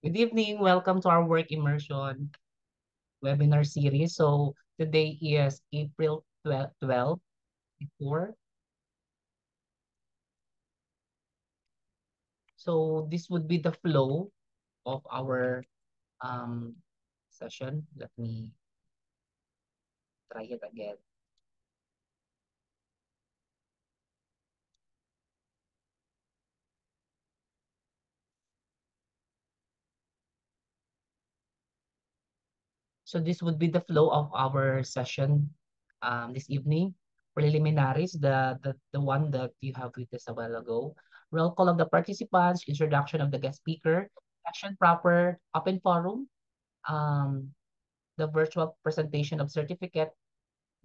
Good evening. Welcome to our work immersion webinar series. So today is April 12, 4. So this would be the flow of our um, session. Let me try it again. So this would be the flow of our session this evening. Preliminaries, the one that you have witnessed a while ago. Roll call of the participants, introduction of the guest speaker, action proper, open forum, um, the virtual presentation of certificate,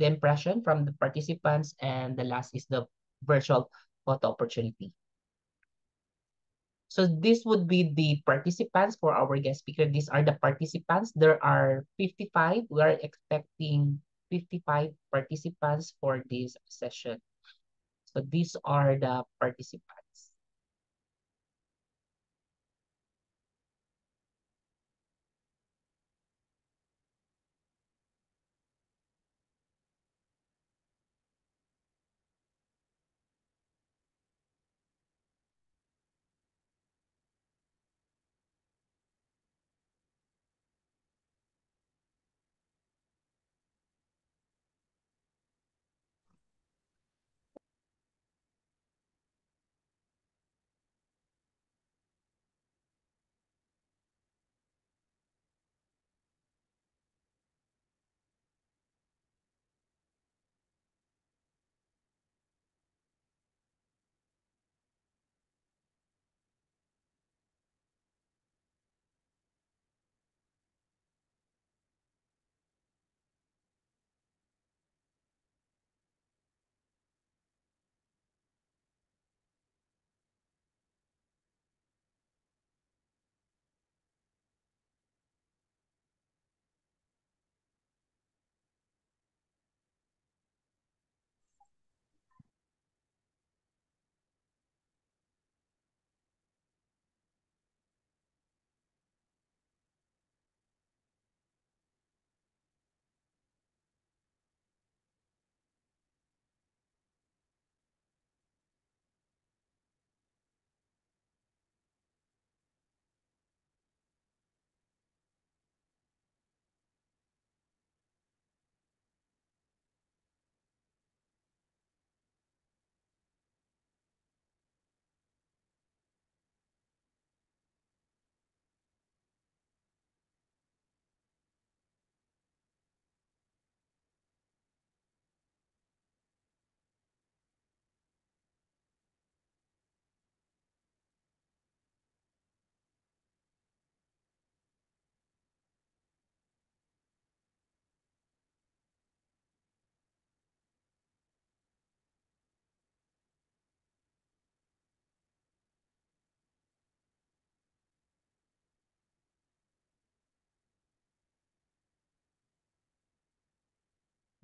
the impression from the participants, and the last is the virtual photo opportunity. So this would be the participants for our guest speaker. These are the participants. There are 55. We are expecting 55 participants for this session. So these are the participants.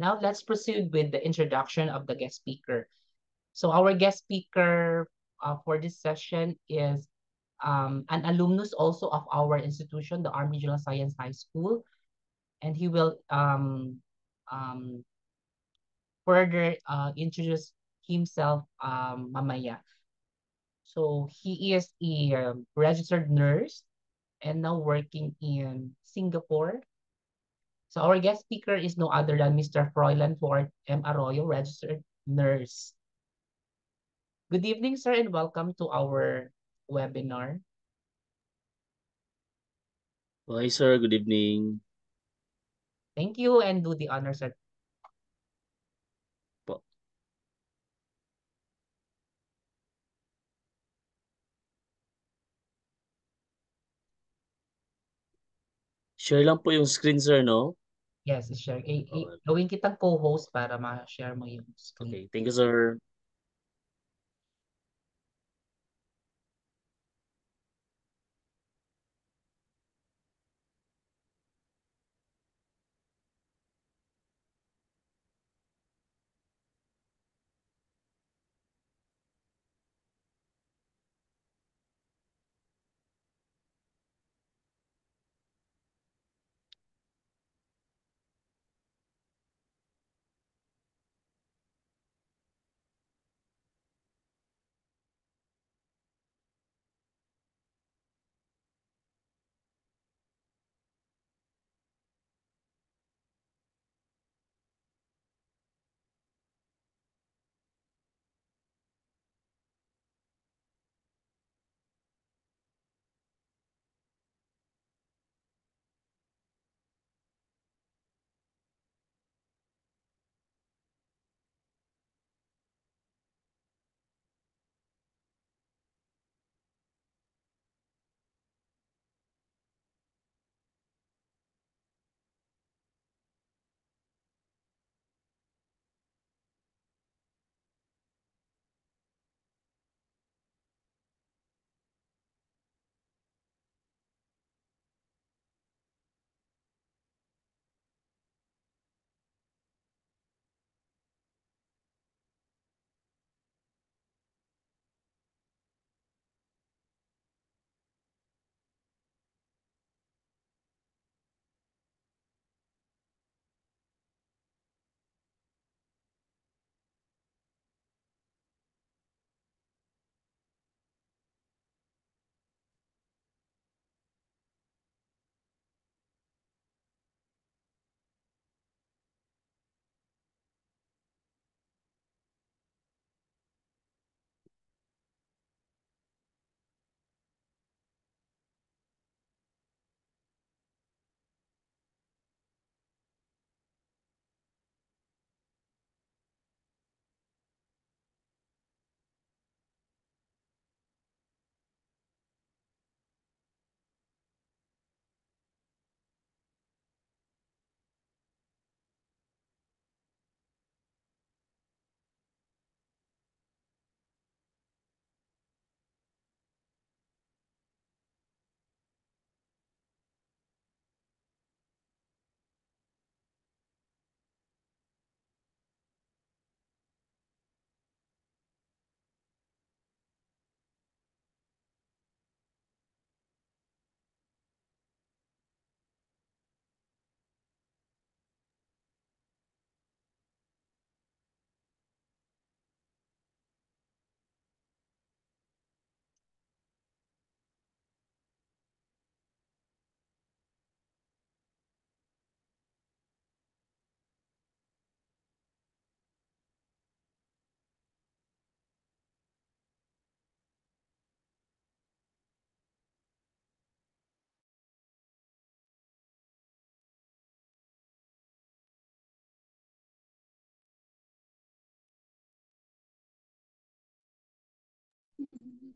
Now let's proceed with the introduction of the guest speaker. So our guest speaker for this session is an alumnus also of our institution, the Army Regional Science High School, and he will um, further introduce himself mamaya. So he is a registered nurse and now working in Singapore. So our guest speaker is no other than Mr. Froilan Ford M. Arroyo, registered nurse. Good evening, sir, and welcome to our webinar. Hi, sir. Good evening. Thank you and do the honors, sir. Po. Share lang po yung screen, sir, no? Yes, share. Okay. Gawin kitang co-host para ma-share mo yung screen. Okay. Thank you, sir.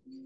Let's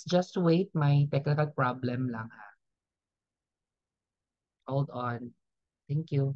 just wait. My technical problem lang ha. Hold on. Thank you.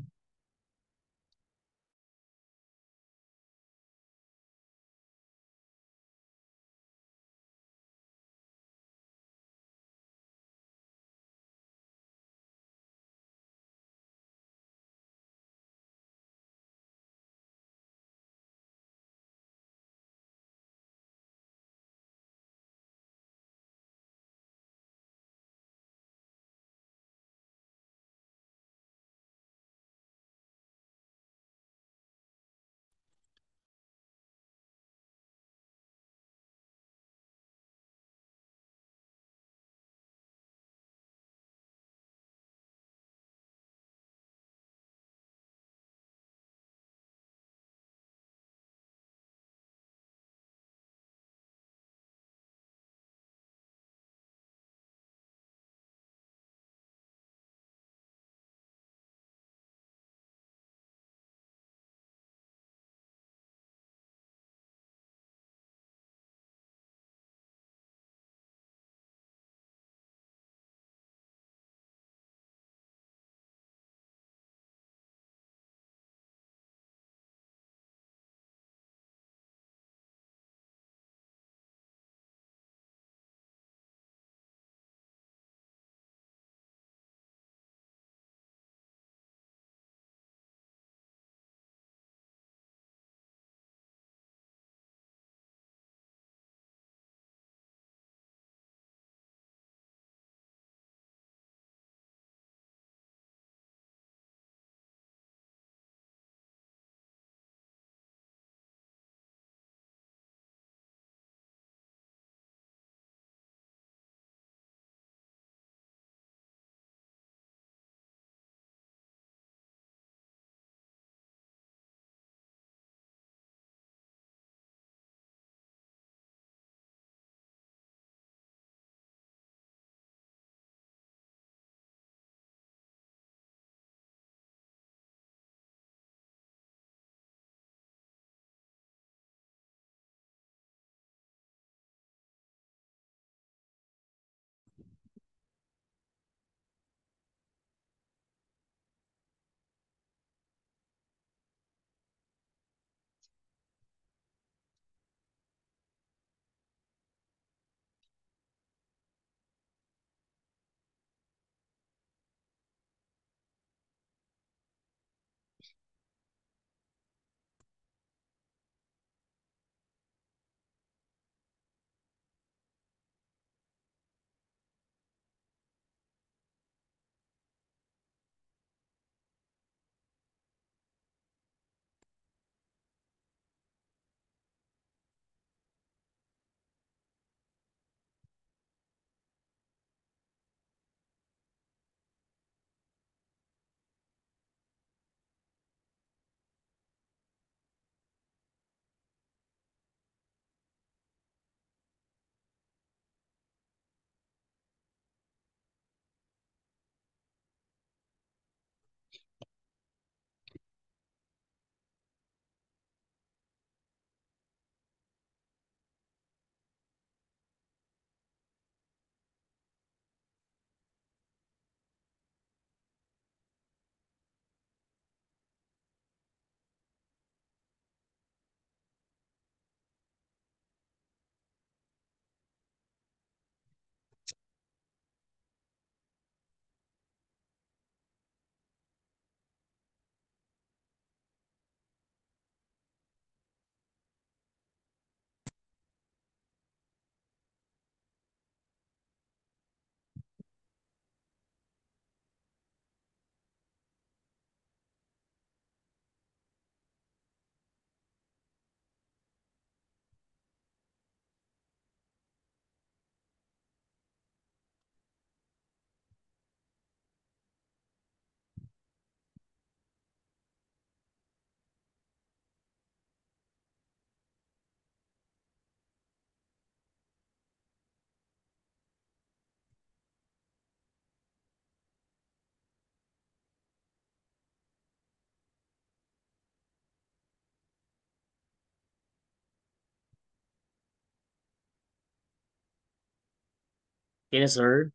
Okay na, sir?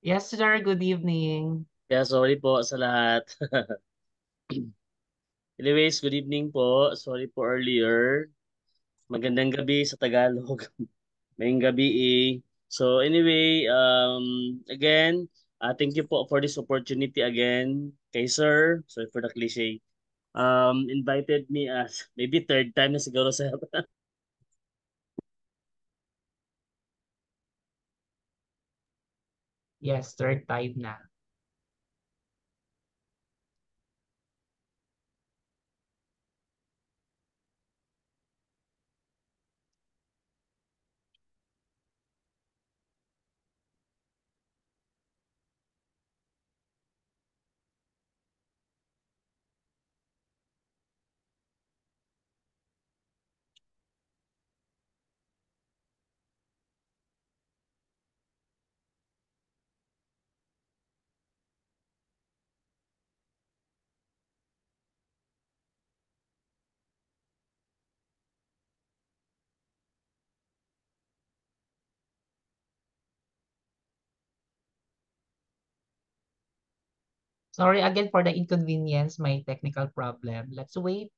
Yes, sir. Good evening. Kaya sorry po sa lahat. Anyways, good evening po. Sorry po earlier. Magandang gabi sa Tagalog. Maying gabi eh. So anyway, again, thank you po for this opportunity again kay sir. Sorry for the cliche. Invited me as maybe third time na siguro sa Yes, third time na. Sorry again for the inconvenience, my technical problem. Let's wait.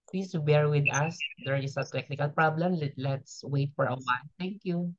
Please bear with us. There is a technical problem. Let's wait for a while. Thank you.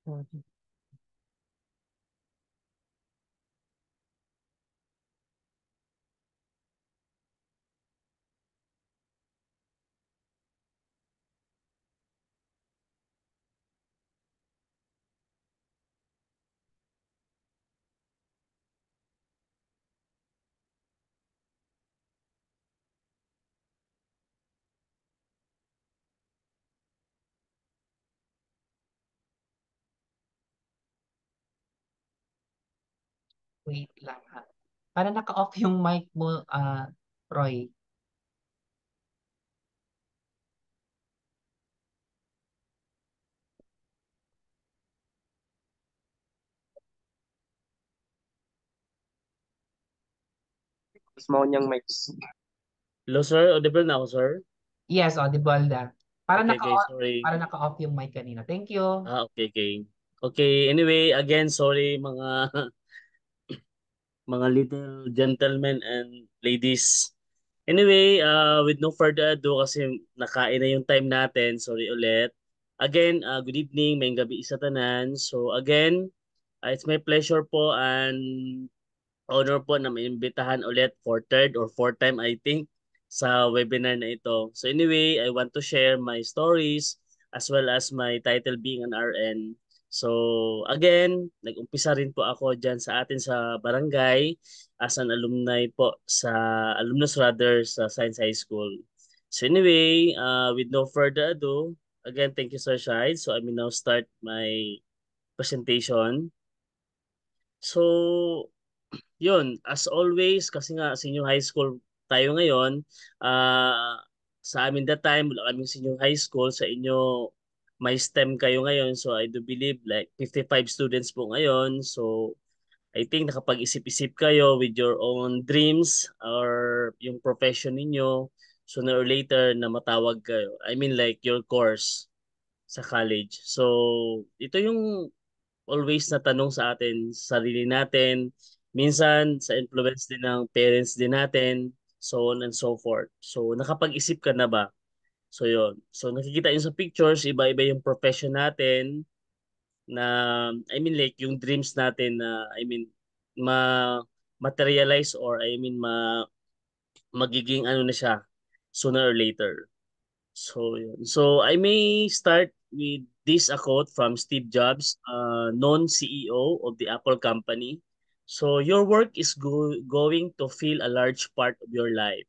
Mhm. Wait lang ha. Parang naka-off yung mic mo, Roy. Mas mo niyang mic. Hello, sir. Audible na ako, sir? Yes, audible na. Parang Okay, okay. naka-off, Sorry. parang naka-off yung mic kanina. Thank you. Okay, okay. Okay, anyway, again, sorry mga mga little gentlemen and ladies. Anyway, with no further ado kasi nakain na yung time natin. Sorry ulit. Again, good evening, may gabi sa tanan. So again, it's my pleasure po and honor po na maimbitahan ulit for third or fourth time I think sa webinar na ito. So anyway, I want to share my stories as well as my title being an RN. So again, nag-umpisa rin po ako dyan sa atin sa barangay as an alumni po sa alumnus rather sa Science High School. So anyway, with no further ado, again, thank you Sir Shahid. So I will now start my presentation. So yun, as always, kasi nga senior high school tayo ngayon, sa amin that time, wala kaming senior high school, sa inyo, may STEM kayo ngayon, so I do believe like 55 students po ngayon, so I think nakapag-isip-isip kayo with your own dreams or yung profession ninyo, sooner or later na matawag kayo. I mean like your course sa college. So, ito yung always na tanong sa atin, sa sarili natin, minsan sa influence din ng parents din natin, so on and so forth. So nakapag-isip ka na ba? So yon. So nakikita yun sa pictures, iba-iba yung profession natin na I mean like yung dreams natin na I mean ma materialize or I mean magiging ano na siya sooner or later. So, yun. So, I may start with this a quote from Steve Jobs, non-CEO of the Apple company. So, your work is going to fill a large part of your life.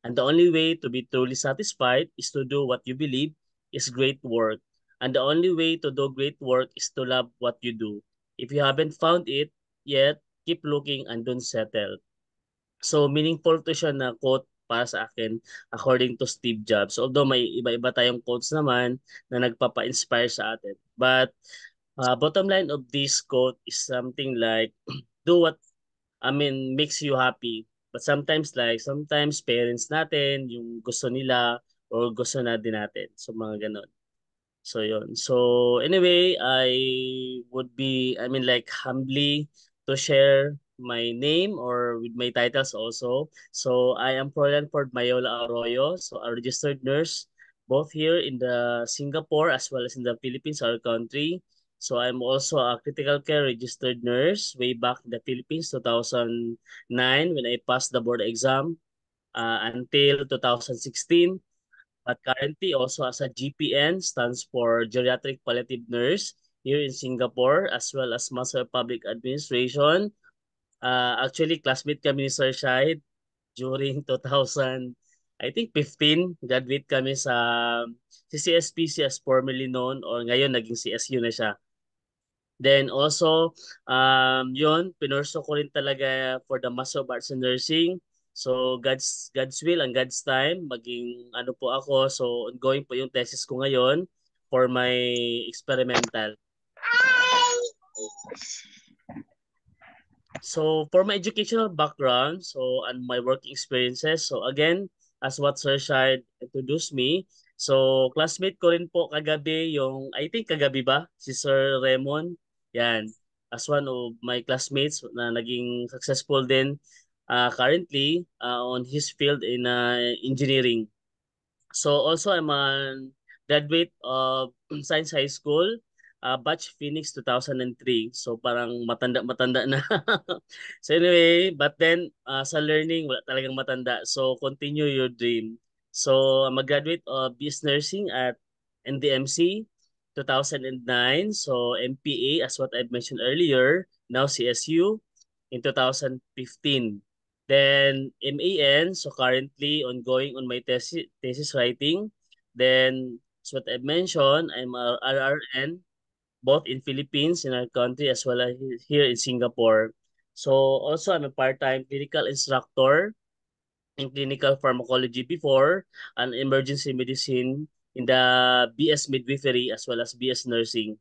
And the only way to be truly satisfied is to do what you believe is great work. And the only way to do great work is to love what you do. If you haven't found it yet, keep looking and don't settle. So meaningful to siya na quote para sa akin according to Steve Jobs. Although may iba-iba tayong quotes naman na nagpapa-inspire sa atin. But bottom line of this quote is something like do what I mean makes you happy. But sometimes parents natin yung gusto nila or gusto na din natin. So mga ganon. So yun. So anyway, I mean like humbly to share my name or with my titles also. So I am Ford Mayola Arroyo, so a registered nurse both here in the Singapore as well as in the Philippines, our country. So I'm also a critical care registered nurse way back in the Philippines, 2009 when I passed the board exam until 2016. But currently also as a GPN, stands for Geriatric Palliative Nurse here in Singapore, as well as Master of Public Administration. Actually, classmate kami ni Sir Shahid during 2000, I think 15, graduate kami sa CCSPC as formerly known or ngayon naging CSU na siya. Then also, yun, pinurso ko rin talaga for the Master of Arts in Nursing. So God's will and God's time, maging ano po ako. So ongoing po yung thesis ko ngayon for my experimental. So for my educational background, so and my working experiences, so again, as what Sir Shard introduced me, so classmate ko rin po kagabi yung, I think kagabi ba, si Sir Raymond, yan, as one of my classmates na naging successful din currently on his field in engineering. So also I'm a graduate of Science High School. batch Phoenix 2003. So parang matanda-matanda na. So anyway, but then sa learning, wala talagang matanda. So continue your dream. So mag-graduate of business nursing at NDMC 2009. So MPA as what I mentioned earlier, now CSU in 2015. Then MAN, so currently ongoing on my thesis writing. Then as what I mentioned, I'm a RRN both in Philippines, in our country, as well as here in Singapore. So also I'm a part-time clinical instructor in clinical pharmacology before and emergency medicine in the BS midwifery as well as BS nursing.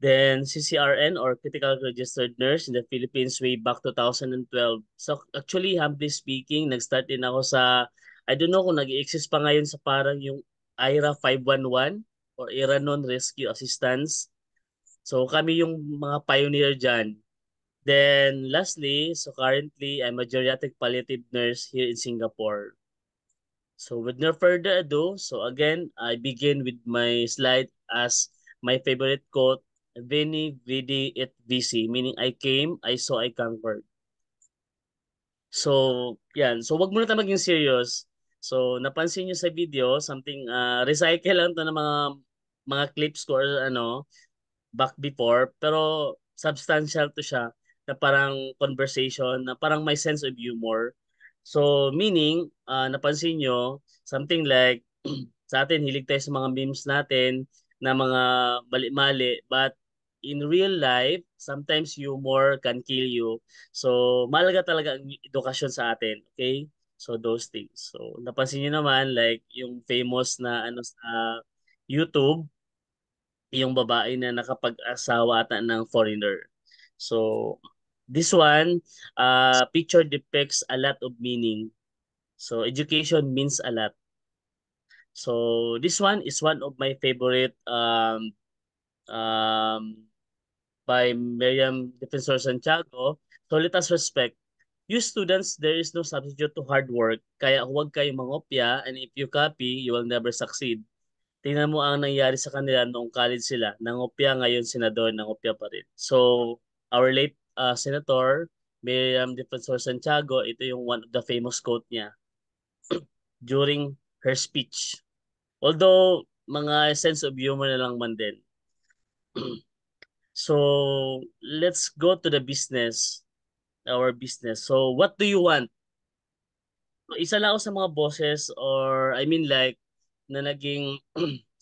Then CCRN or Critical Registered Nurse in the Philippines way back 2012. So actually, humbly speaking, nag-start din ako sa, I don't know kung nag-exist pa ngayon sa parang yung IRA 511 or Iranon Rescue Assistance. So kami yung mga pioneer dyan. Then lastly, so currently, I'm a geriatric palliative nurse here in Singapore. So with no further ado, so again, I begin with my slide as my favorite quote, Veni, Vidi, et Vici, meaning I came, I saw, I conquered. So, yan. So, wag muna tayo maging serious. So, napansin nyo sa video, something, recycle lang to ng mga clips ko or ano, back before, pero substantial to siya na parang conversation, na parang may sense of humor. So, meaning, napansin nyo, something like, sa atin, hilig tayo sa mga memes natin na mga mali-mali, but in real life, sometimes humor can kill you. So, mahalaga talaga ang edukasyon sa atin, okay? So, those things. So, napansin nyo naman, like, yung famous na ano sa YouTube, yung babae na nakapag-asawa ata ng foreigner. So, this one, picture depicts a lot of meaning. So, education means a lot. So, this one is one of my favorite um, by Miriam Defensor Santiago. So, let us respect. You students, there is no substitute to hard work. Kaya huwag kayong mangopya, and if you copy, you will never succeed. Tingnan mo ang nangyari sa kanila noong college sila. Nangopya, ngayon senador, nangopya pa rin. So, our late Senator, Miriam Defensor Santiago, ito yung one of the famous quote niya during her speech. Although, mga sense of humor na lang man din. So, let's go to the business, our business. So, what do you want? Isa lang ako sa mga bosses or I mean like na naging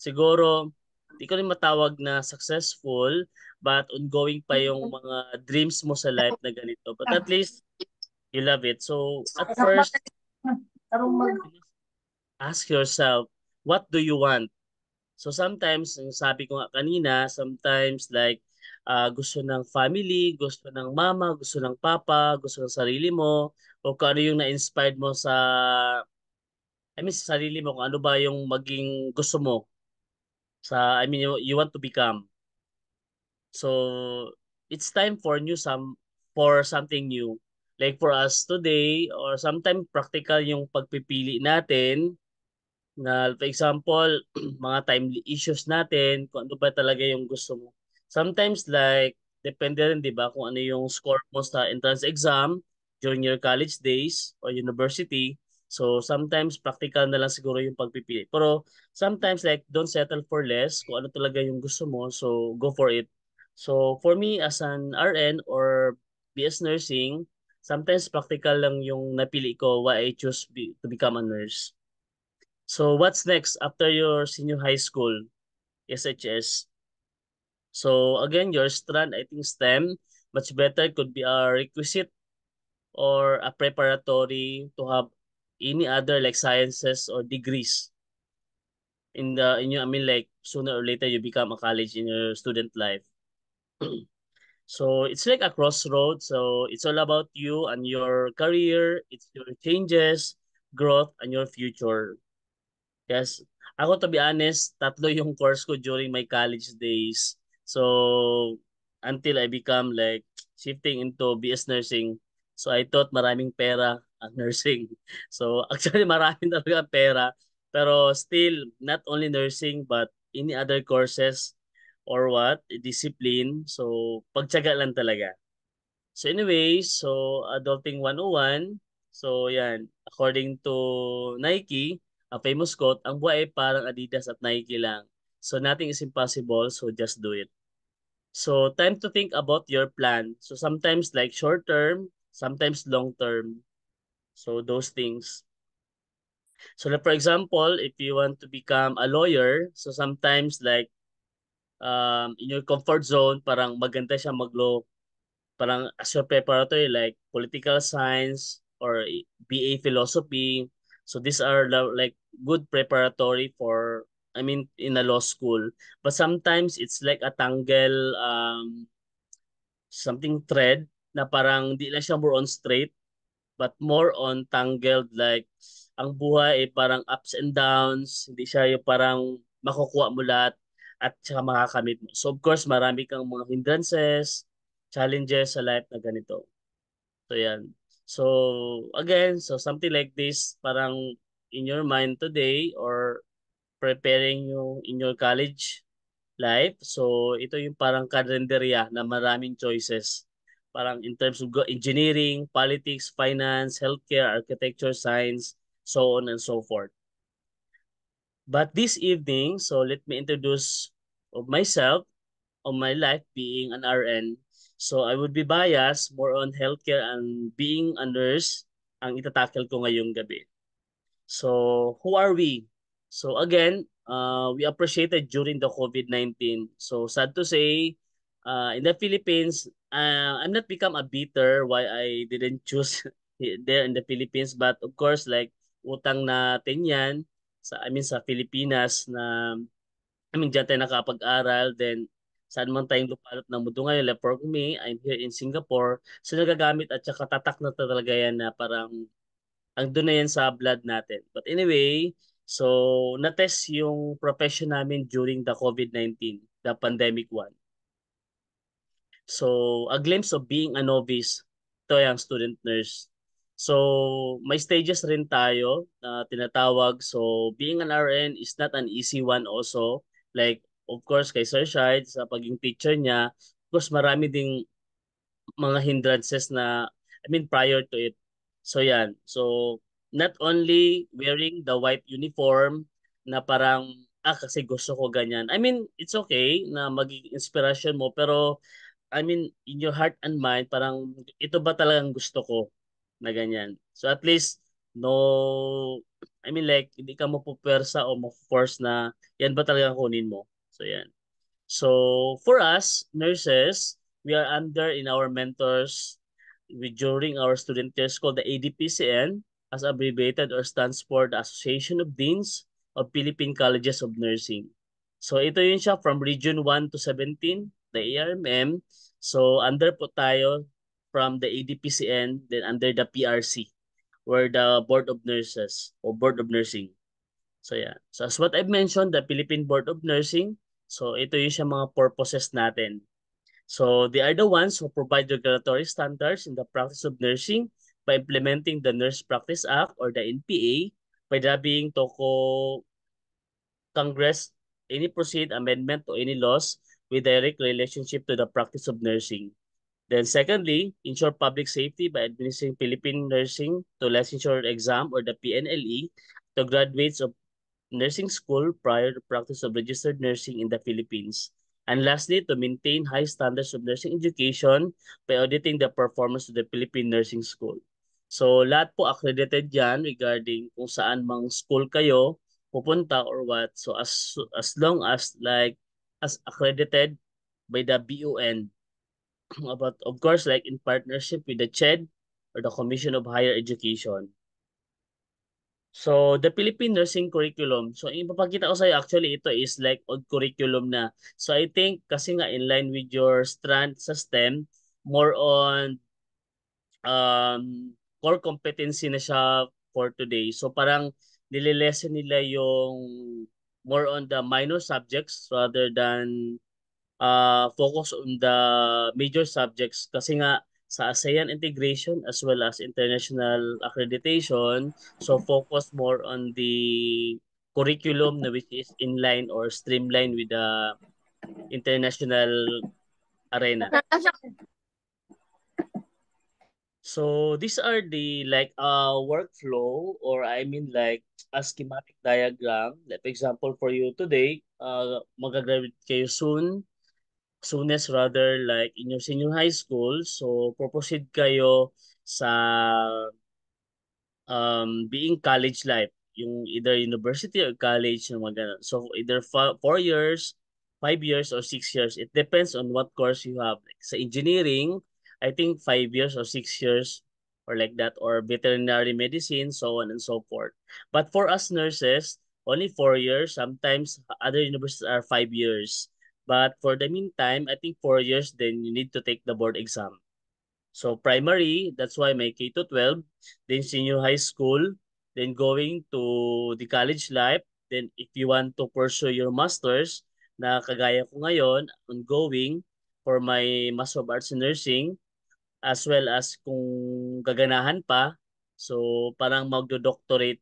siguro di ko rin matawag na successful but ongoing pa yung mga dreams mo sa life na ganito. But at least you love it. So at first, ask yourself, what do you want? So sometimes, yung sabi ko nga kanina, sometimes like gusto ng family, gusto ng mama, gusto ng papa, gusto ng sarili mo, o kung ano yung na-inspired mo sa I mean, sa sarili mo, kung ano ba yung maging gusto mo sa, I mean, you want to become. So, it's time for for something new. Like for us today, or sometimes practical yung pagpipili natin, na for example, mga timely issues natin, kung ano ba talaga yung gusto mo. Sometimes like, depende rin, di ba, kung ano yung score mo sa entrance exam during your college days or university. So sometimes practical na lang siguro yung pagpipili. Pero sometimes like, don't settle for less kung ano talaga yung gusto mo. So go for it. So for me as an RN or BS nursing, sometimes practical lang yung napili ko why I choose to become a nurse. So what's next after your senior high school, SHS? So again, your strand, I think STEM, much better could be a requisite or a preparatory to have any other like sciences or degrees in your, I mean like sooner or later you become a college in your student life. So it's like a crossroad. So it's all about you and your career, it's your changes, growth, and your future. Yes. Ako to be honest, tatlo yung course ko during my college days. So until I become like shifting into BS nursing. So I thought maraming pera ang nursing. So actually maraming talaga pera. Pero still, not only nursing but any other courses or what, discipline. So pagtiyaga lang talaga. So anyway, so Adulting 101. So yan, according to Nike, a famous quote, ang buhay ay parang Adidas at Nike lang. So nothing is impossible, so just do it. So time to think about your plan. So sometimes like short term, sometimes long term. So those things. So like for example, if you want to become a lawyer, so sometimes like in your comfort zone, parang maganda siya mag-law, parang as your preparatory like political science or BA philosophy. So these are like good preparatory for, I mean, in a law school. But sometimes it's like a tangle something thread na parang di lang siya more on straight but more on tangled, like ang buhay ay parang ups and downs, hindi siya yung parang makukuha mo lahat at saka makakamit mo. So of course, marami kang mga hindrances, challenges sa life na ganito. So yan. So again, so something like this parang in your mind today or preparing you in your college life. So ito yung parang kalendarya na maraming choices. Parang in terms of engineering, politics, finance, healthcare, architecture, science, so on and so forth. But this evening, so let me introduce of myself, of my life being an RN. So I would be biased more on healthcare and being a nurse ang itatackle ko ngayong gabi. So, who are we? So again, we appreciated during the COVID-19. So sad to say, in the Philippines, I'm not become a bitter why I didn't choose there in the Philippines. But of course, like utang natin yan sa, I mean, sa Pilipinas na, I mean, diyan tayo nakapag-aral. Then, saan man tayong lupalot ng mundo ngayon. Like for me, I'm here in Singapore. So nagagamit at saka tatak na talaga yan na parang ang doon na yan sa blood natin. But anyway, so na-test yung profession namin during the COVID-19, the pandemic one. So a glimpse of being a novice, ito yung student nurse. So may stages rin tayo na tinatawag. So being an RN is not an easy one also. Like of course kay Sir Shide sa pagiging teacher niya, of course marami ding mga hindrances na, I mean, prior to it. So yan. So not only wearing the white uniform na parang, kasi gusto ko ganyan. I mean, it's okay na magiging inspiration mo, pero I mean, in your heart and mind, parang ito ba talagang gusto ko na ganyan. So at least, no, I mean like, hindi ka mapupwersa o maforce na yan ba talagang kunin mo. So yan. So for us, nurses, we are under in our mentors during our student years called the ADPCN, as abbreviated or stands for the Association of Deans of Philippine Colleges of Nursing. So ito yun siya from Region 1 to 17, the ARMM. So under po tayo from the ADPCN, then under the PRC, or the Board of Nurses or Board of Nursing. So yeah. So as what I've mentioned, the Philippine Board of Nursing, so ito yung siya mga purposes natin. So they are the ones who provide regulatory standards in the practice of nursing by implementing the Nurse Practice Act or the NPA, by lobbying to Congress any proceed amendment to any laws with direct relationship to the practice of nursing. Then secondly, ensure public safety by administering Philippine Nursing to Licensure Exam or the PNLE to graduates of nursing school prior to practice of registered nursing in the Philippines. And lastly, to maintain high standards of nursing education by auditing the performance of the Philippine Nursing School. So lahat po accredited yan regarding kung saan mang school kayo pupunta or what. So as long as like as accredited by the BUN, about of course like in partnership with the CHED or the Commission of Higher Education. So, the Philippine Nursing Curriculum. So, yung ipapakita ko sa'yo, actually, ito is like old curriculum na. So, I think, kasi nga in line with your strand sa STEM, more on core competency na siya for today. So, parang nililesen nila yung more on the minor subjects rather than focus on the major subjects kasi nga sa ASEAN integration as well as international accreditation, so focus more on the curriculum na which is in line or streamline with the international arena. So these are the like workflow, or I mean like a schematic diagram. Like for example for you today, magagraduate kayo soonest rather like in your senior high school. So proceed kayo sa being college life, yung either university or college yung mga ganun. So either 4 years, 5 years, or 6 years. It depends on what course you have. Like, sa engineering, I think 5 years or 6 years or like that, or veterinary medicine, so on and so forth. But for us nurses, only 4 years. Sometimes other universities are 5 years. But for the meantime, I think 4 years, then you need to take the board exam. So primary, that's why may K to 12, then senior high school, then going to the college life, then if you want to pursue your masters, na kagaya ko ngayon, ongoing for my Master of Arts in Nursing, as well as kung gaganahan pa, so parang magdo-doctorate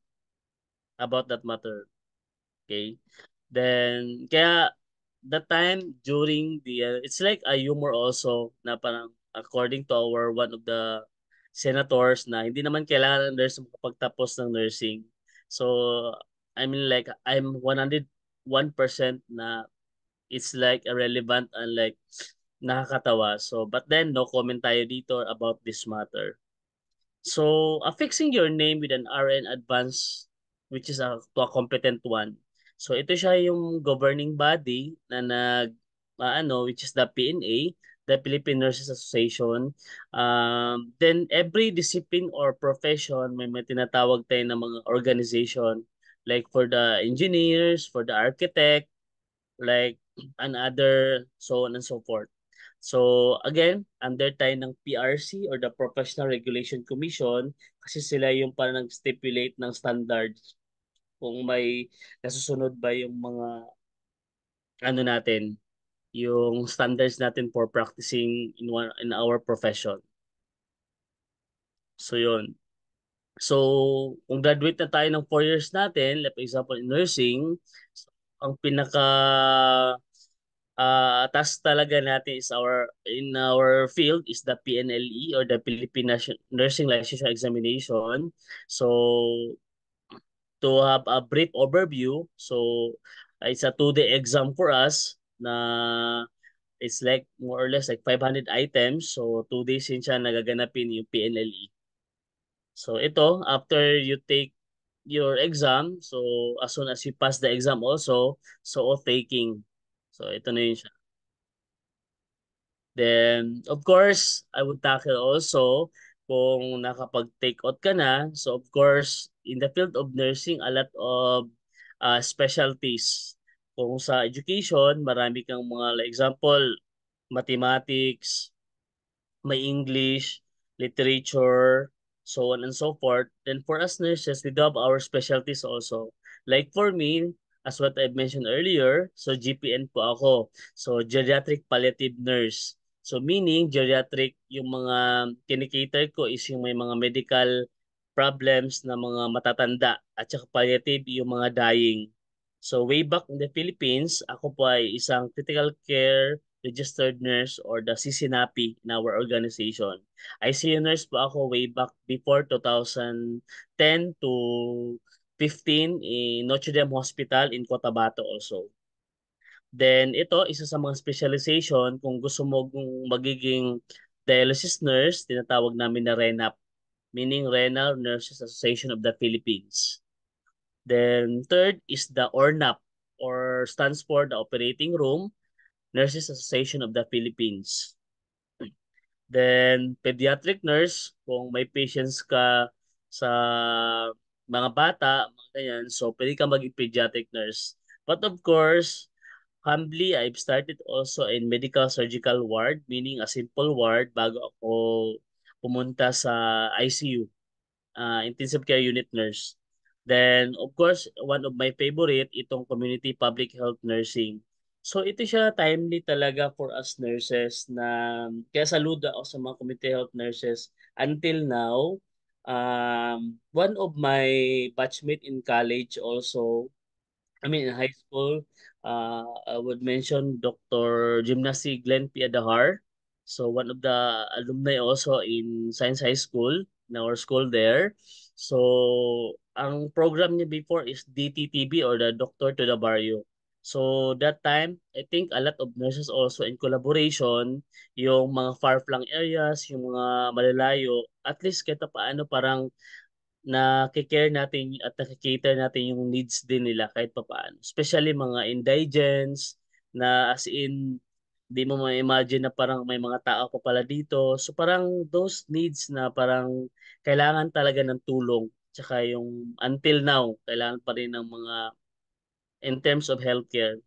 about that matter. Okay? Then, kaya that time during the, it's like a humor also na parang according to our one of the senators na hindi naman kailangan ng nurse makapagtapos ng nursing. So, I mean like I'm 101% na it's like irrelevant and like nakakatawa. So, but then no comment tayo dito about this matter. So, affixing your name with an RN advance, which is to a competent one. So, ito siya yung governing body na which is the PNA, the Philippine Nurses Association. Then, every discipline or profession, may tinatawag tayo ng mga organization. Like for the engineers, for the architect, like and other so on and so forth. So again, under tayo ng PRC or the Professional Regulation Commission kasi sila yung parang nag-stipulate ng standards kung may nasusunod ba yung mga ano natin, yung standards natin for practicing in our profession. So yun. So kung graduate na tayo ng 4 years natin, like for example in nursing, ang pinaka task talaga natin is in our field is the PNLE or the Philippine Nursing Licensure Examination. So to have a brief overview, so it's a 2-day exam for us na it's like more or less like 500 items. So 2 days yun siya nagaganapin yung PNLE. So ito, after you take your exam, so as soon as you pass the exam also, so oath taking. So ito na yun siya. Then, of course, I would tackle also kung nakapag-take out ka na. So, of course, in the field of nursing, a lot of specialties. Kung sa education, marami kang mga, like example, mathematics, may English, literature, so on and so forth. Then for us nurses, we do have our specialties also. Like for me, as what I mentioned earlier, so GPN po ako. So geriatric palliative nurse. So meaning geriatric, yung mga kinikater ko is yung may mga medical problems na mga matatanda at saka palliative yung mga dying. So way back in the Philippines, ako po ay isang critical care registered nurse or the CCNAPI in our organization. ICU nurse po ako way back before 2010 to 15 in Notre Dame Hospital in Cotabato also. Then ito, isa sa mga specialization, kung gusto mo magiging dialysis nurse, tinatawag namin na RENAP, meaning Renal Nurses Association of the Philippines. Then third is the ORNAP, or stands for the Operating Room Nurses Association of the Philippines. Then, pediatric nurse, kung may patients ka sa mga bata, mga ganyan, so pwede ka maging pediatric nurse. But of course, humbly, I've started also in medical surgical ward, meaning a simple ward bago ako pumunta sa ICU, intensive care unit nurse. Then, of course, one of my favorite, itong community public health nursing. So, ito siya timely talaga for us nurses na kaya saludo ako sa mga community health nurses. Until now, one of my batchmate in college also, I mean in high school, I would mention Dr. Gymnasty Glenn P. Adahar. So one of the alumni also in Science High School, in our school there. So ang program niya before is DTTB or the Doctor to the Barrio. So that time, I think a lot of nurses also in collaboration, yung mga far-flung areas, yung mga malalayo, at least kahit paano parang na-care natin at nakikater natin yung needs din nila kahit papaano. Especially mga indigents na as in di mo ma-imagine na parang may mga tao pa pala dito. So parang those needs na parang kailangan talaga ng tulong. Tsaka yung until now, kailangan pa rin ng mga in terms of healthcare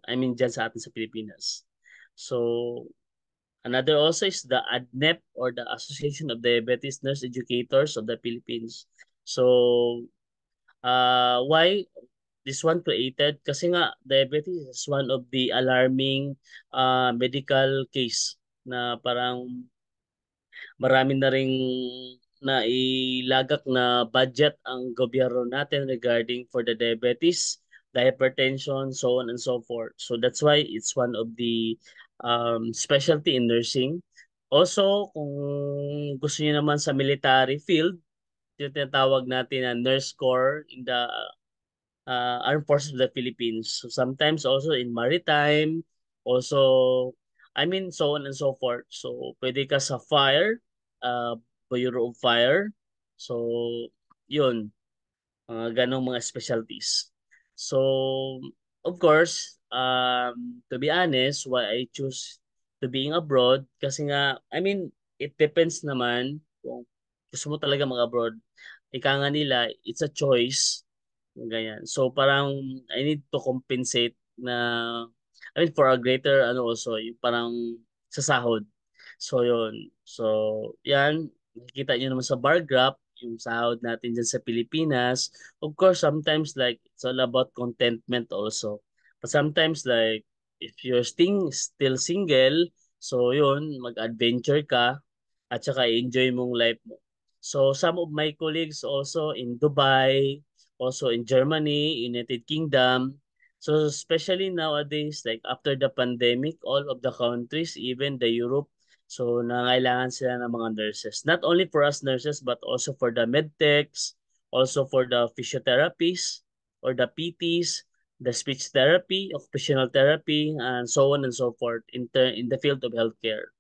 I mean dyan sa atin sa Pilipinas. So another also is the ADNEP or the Association of Diabetes Nurse Educators of the Philippines. So, why this one created? Kasi nga, diabetes is one of the alarming medical case na parang marami na ring nailagak na budget ang gobyerno natin regarding for the diabetes, the hypertension, so on and so forth. So that's why it's one of the specialty in nursing. Also, kung gusto niyo naman sa military field, yung tinatawag natin na nurse corps in the Armed Forces of the Philippines. So sometimes also in maritime, also, I mean, so on and so forth. So, pwede ka sa fire, uh, Bureau of Fire. So, yun, mga ganong mga specialties. So, of course, to be honest, why I choose to being abroad, kasi nga, I mean, it depends naman kung gusto mo talaga mag-abroad. Ika nga nila, it's a choice. Ganyan. So parang I need to compensate na I mean for a greater ano also yung parang sa sahod. So yun. So yan, nakikita niyo naman sa bar graph yung sahod natin dyan sa Pilipinas. Of course, sometimes like it's all about contentment also. But sometimes like if you're still single, so yun, mag-adventure ka at saka enjoy mong life mo. So some of my colleagues also in Dubai, also in Germany, United Kingdom. So especially nowadays, like after the pandemic, all of the countries, even the Europe, so nangailangan sila ng mga nurses. Not only for us nurses, but also for the medtechs, also for the physiotherapists or the PTs, the speech therapy, occupational therapy, and so on and so forth in the field of healthcare.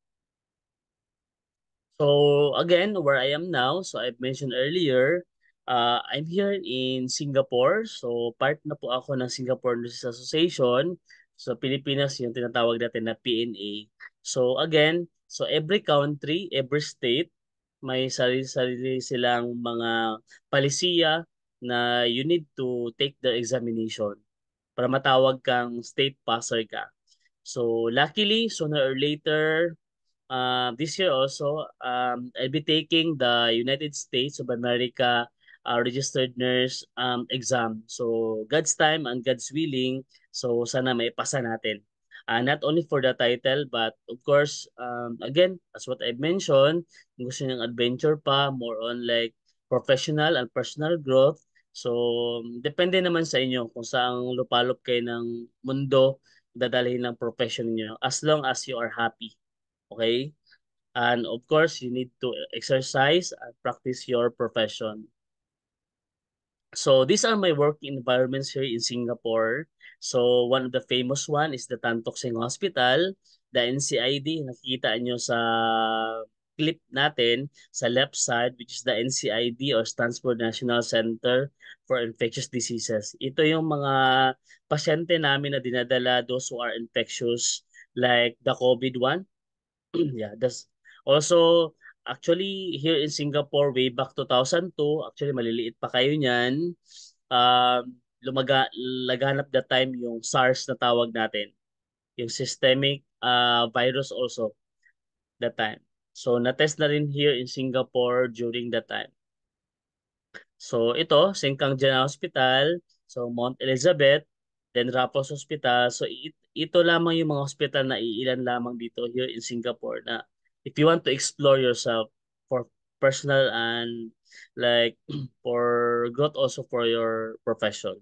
So again, where I am now, so I've mentioned earlier, I'm here in Singapore. So part na po ako ng Singapore Nurses Association. So Pilipinas yung tinatawag natin na PNA. So again, so every country, every state, may sarili-sarili silang mga palisiya na you need to take the examination para matawag kang state passer ka. So luckily, sooner or later, this year also, I'll be taking the United States of America registered nurse exam. So God's time and God's willing, so sana may pasa natin. Not only for the title, but of course, again, as what I mentioned, kung gusto niyang adventure pa, more on like professional and personal growth. So, depende naman sa inyo kung saan lupalop kayo ng mundo, dadalhin ng profession niyo as long as you are happy. Okay? And of course, you need to exercise and practice your profession. So these are my work environments here in Singapore. So one of the famous one is the Tan Tock Seng Hospital, the NCID. Nakikita nyo sa clip natin sa left side, which is the NCID or stands for National Center for Infectious Diseases. Ito yung mga pasyente namin na dinadala, those who are infectious, like the COVID one. Yeah, that's also actually here in Singapore way back 2002, actually maliliit pa kayo niyan. Laganap that time yung SARS na tawag natin, yung systemic virus also that time. So na-test na rin here in Singapore during that time. So ito, Sengkang General Hospital, so Mount Elizabeth, then Raffles Hospital. So ito lamang yung mga hospital na iilan lamang dito here in Singapore na if you want to explore yourself for personal and like for growth also for your profession.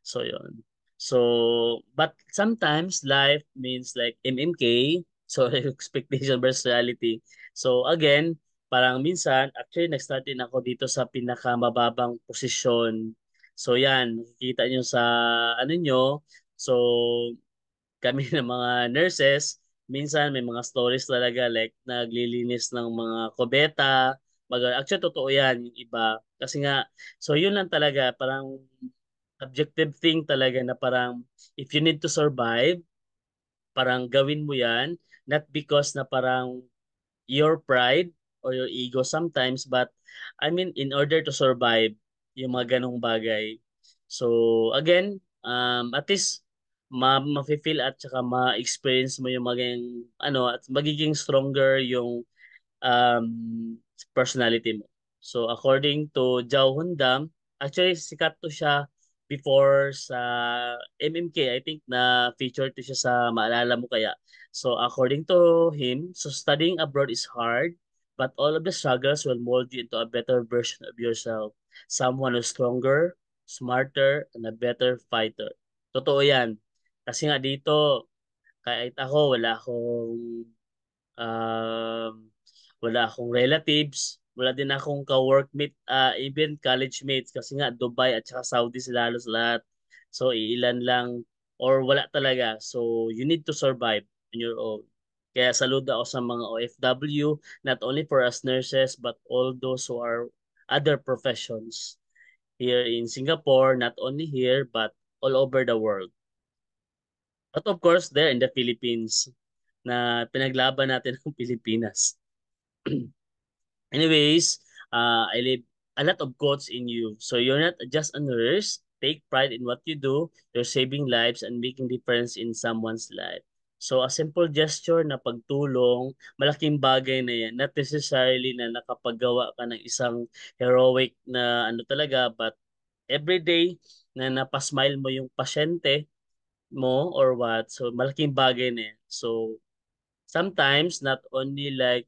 So yun. So, but sometimes life means like MMK, so expectation versus reality. So again, parang minsan, actually nag-start din ako dito sa pinakamababang posisyon. So yan, nakikita nyo sa ano nyo. So kami ng mga nurses, minsan may mga stories talaga like naglilinis ng mga kubeta. Actually, totoo yan yung iba. Kasi nga, so yun lang talaga, parang objective thing talaga na parang if you need to survive, parang gawin mo yan, not because na parang your pride or your ego sometimes, but I mean, in order to survive, yung mga ganong bagay. So, again, at least, ma-feel at saka ma-experience mo yung maging, ano, at magiging stronger yung um, personality mo. So according to Zhao Hundam, actually sikat to siya before sa MMK. I think na featured to siya sa Maalala Mo Kaya. So according to him, so studying abroad is hard, but all of the struggles will mold you into a better version of yourself. Someone who's stronger, smarter, and a better fighter. Totoo yan. Kasi nga dito, kahit ako, Um, wala akong relatives, wala din akong ka-workmate, even college mates kasi nga Dubai at saka Saudi sila halos lahat. So iilan lang or wala talaga. So you need to survive on your own. Kaya saludo ako sa mga OFW, not only for us nurses but all those who are other professions here in Singapore, not only here but all over the world. But of course, there in the Philippines na pinaglaban natin ng Pilipinas. Anyways, I leave a lot of quotes in you. So you're not just a nurse. Take pride in what you do. You're saving lives and making difference in someone's life. So a simple gesture na pagtulong, malaking bagay na yan. Not necessarily na nakapagawa ka ng isang heroic na ano talaga, but every day na napasmile mo yung pasyente mo or what. So malaking bagay na yan. So sometimes not only like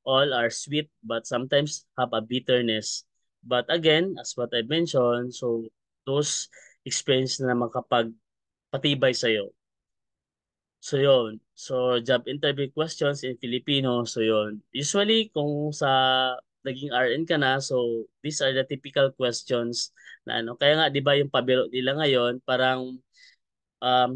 all are sweet, but sometimes have a bitterness. But again, as what I mentioned, so those experience na makapagpatibay sa'yo. So yun. So job interview questions in Filipino. So yun. Usually kung sa naging RN ka na, so these are the typical questions na ano. Kaya nga 'di ba yung pabiro nila ngayon, parang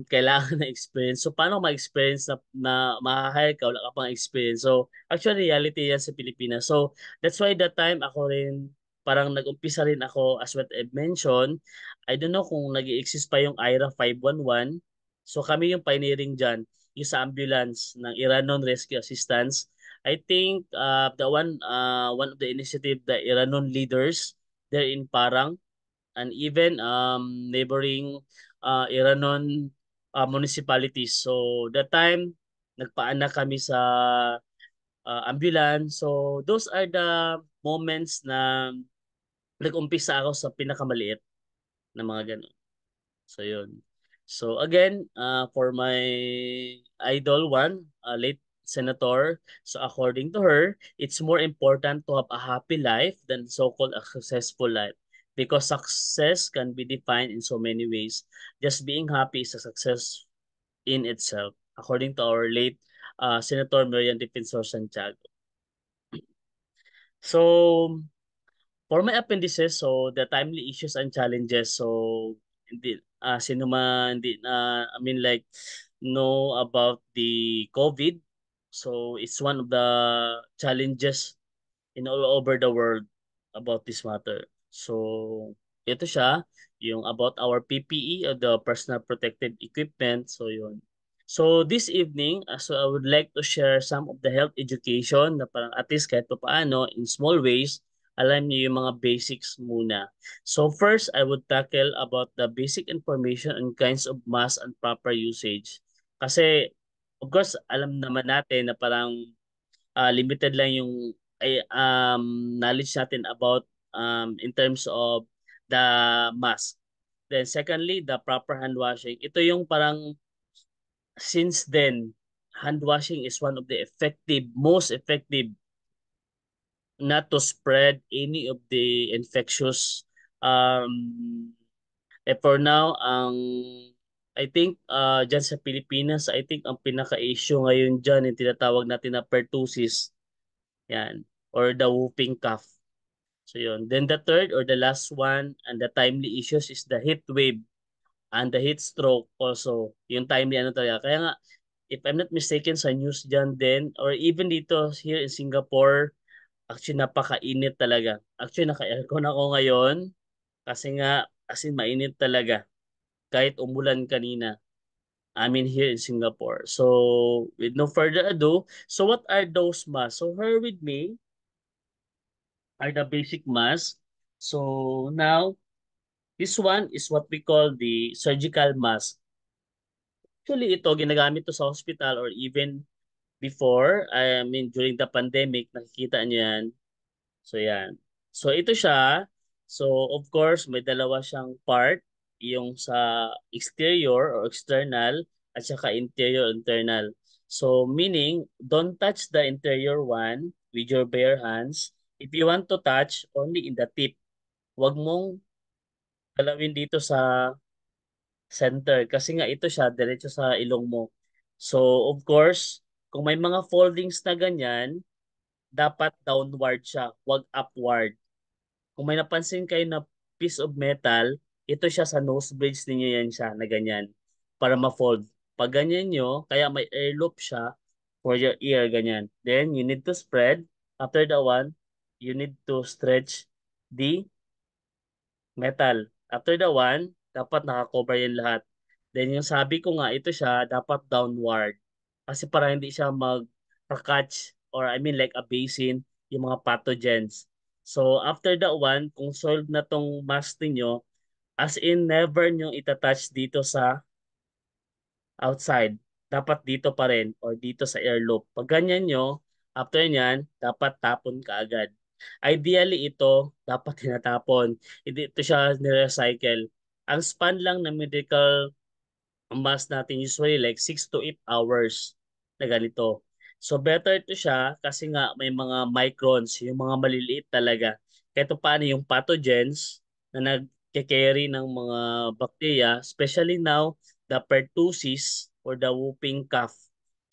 kailangan na experience. So, paano ma-experience na ma-hire ka, wala ka pang experience. So, actually, reality yan sa Pilipinas. So, that's why that time ako rin, parang nag-umpisa rin ako, as what I've mentioned, I don't know kung nag exist pa yung IRA 511. So, kami yung pioneering dyan, yung sa ambulance ng Iranon Rescue Assistance. I think one of the initiative, the Iranon leaders, there in Parang, and even neighboring Iranon municipalities. So that time, nagpaanak kami sa ambulance. So those are the moments na nag-umpisa ako sa pinakamaliit na mga ganun. So yun. So again, for my idol one, late senator, so according to her, it's more important to have a happy life than so-called a successful life because success can be defined in so many ways. Just being happy is a success in itself, according to our late Senator Miriam Defensor Santiago. So for my appendices, so the timely issues and challenges, so hindi sino man hindi I mean like know about the COVID. So it's one of the challenges in all over the world about this matter. So ito siya, yung about our PPE or the personal protective equipment. So yun. So this evening, so I would like to share some of the health education na parang at least kahit pa paano in small ways, alam niyo yung mga basics muna. So first, I would tackle about the basic information and kinds of mask and proper usage. Kasi of course, alam naman natin na parang limited lang yung knowledge natin about in terms of the mask. Then secondly, the proper hand washing. Ito yung parang since then, hand washing is one of the most effective not to spread any of the infectious for now, ang I think dyan sa Pilipinas, I think ang pinaka-issue ngayon dyan yung tinatawag natin na pertussis. Yan. Or the whooping cough. So yun. Then the third or the last one and the timely issues is the heat wave and the heat stroke also. Yung timely ano talaga. Kaya nga, if I'm not mistaken sa news dyan din, or even dito here in Singapore, actually napakainit talaga. Actually naka-aircon ako ngayon kasi nga as in mainit talaga kahit umulan kanina. I mean here in Singapore. So with no further ado, so what are those masks? So here with me are the basic masks. So now this one is what we call the surgical mask. Actually ito ginagamit to sa hospital or even before, I mean during the pandemic, nakikita niyo yan. So yan. So ito siya. So of course, may dalawa siyang part, yung sa exterior or external at saka interior internal. So meaning, don't touch the interior one with your bare hands. If you want to touch, only in the tip. Huwag mong galawin dito sa center kasi nga ito siya diretso sa ilong mo. So of course, kung may mga foldings na ganyan, dapat downward siya, wag upward. Kung may napansin kayo na piece of metal, ito siya sa nose bridge ninyo yan siya na ganyan para ma-fold. Pag ganyan nyo, kaya may air loop siya for your ear, ganyan. Then, you need to spread. After that one, you need to stretch the metal. After the one, dapat nakakover yan lahat. Then, yung sabi ko nga, ito siya, dapat downward. Kasi para hindi siya mag-catch or I mean like a basin yung mga pathogens. So after that one, kung solved na tong mask niyo, as in never nyo itatouch dito sa outside. Dapat dito pa rin or dito sa air loop. Pag ganyan nyo, after nyan, dapat tapon ka agad. Ideally ito, dapat tinatapon. Hindi ito siya ni-recycle. Ang span lang ng medical ang mask natin usually like 6 to 8 hours na ganito. So better ito siya kasi nga may mga microns, yung mga maliliit talaga. Kahit paano yung pathogens na nagke-carry ng mga bacteria, especially now, the pertussis or the whooping cough.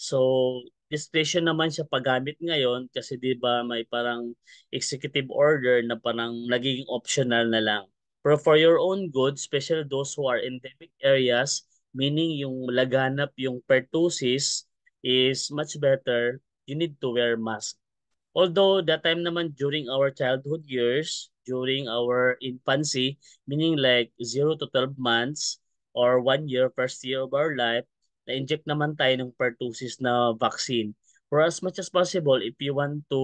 So discretion naman siya paggamit ngayon kasi 'di ba may parang executive order na parang naging optional na lang. Pero for your own good, especially those who are endemic areas, meaning yung laganap yung pertussis is much better, you need to wear mask. Although that time naman during our childhood years, during our infancy, meaning like 0 to 12 months or 1 year, first year of our life, na-inject naman tayo ng pertussis na vaccine. For as much as possible, if you want to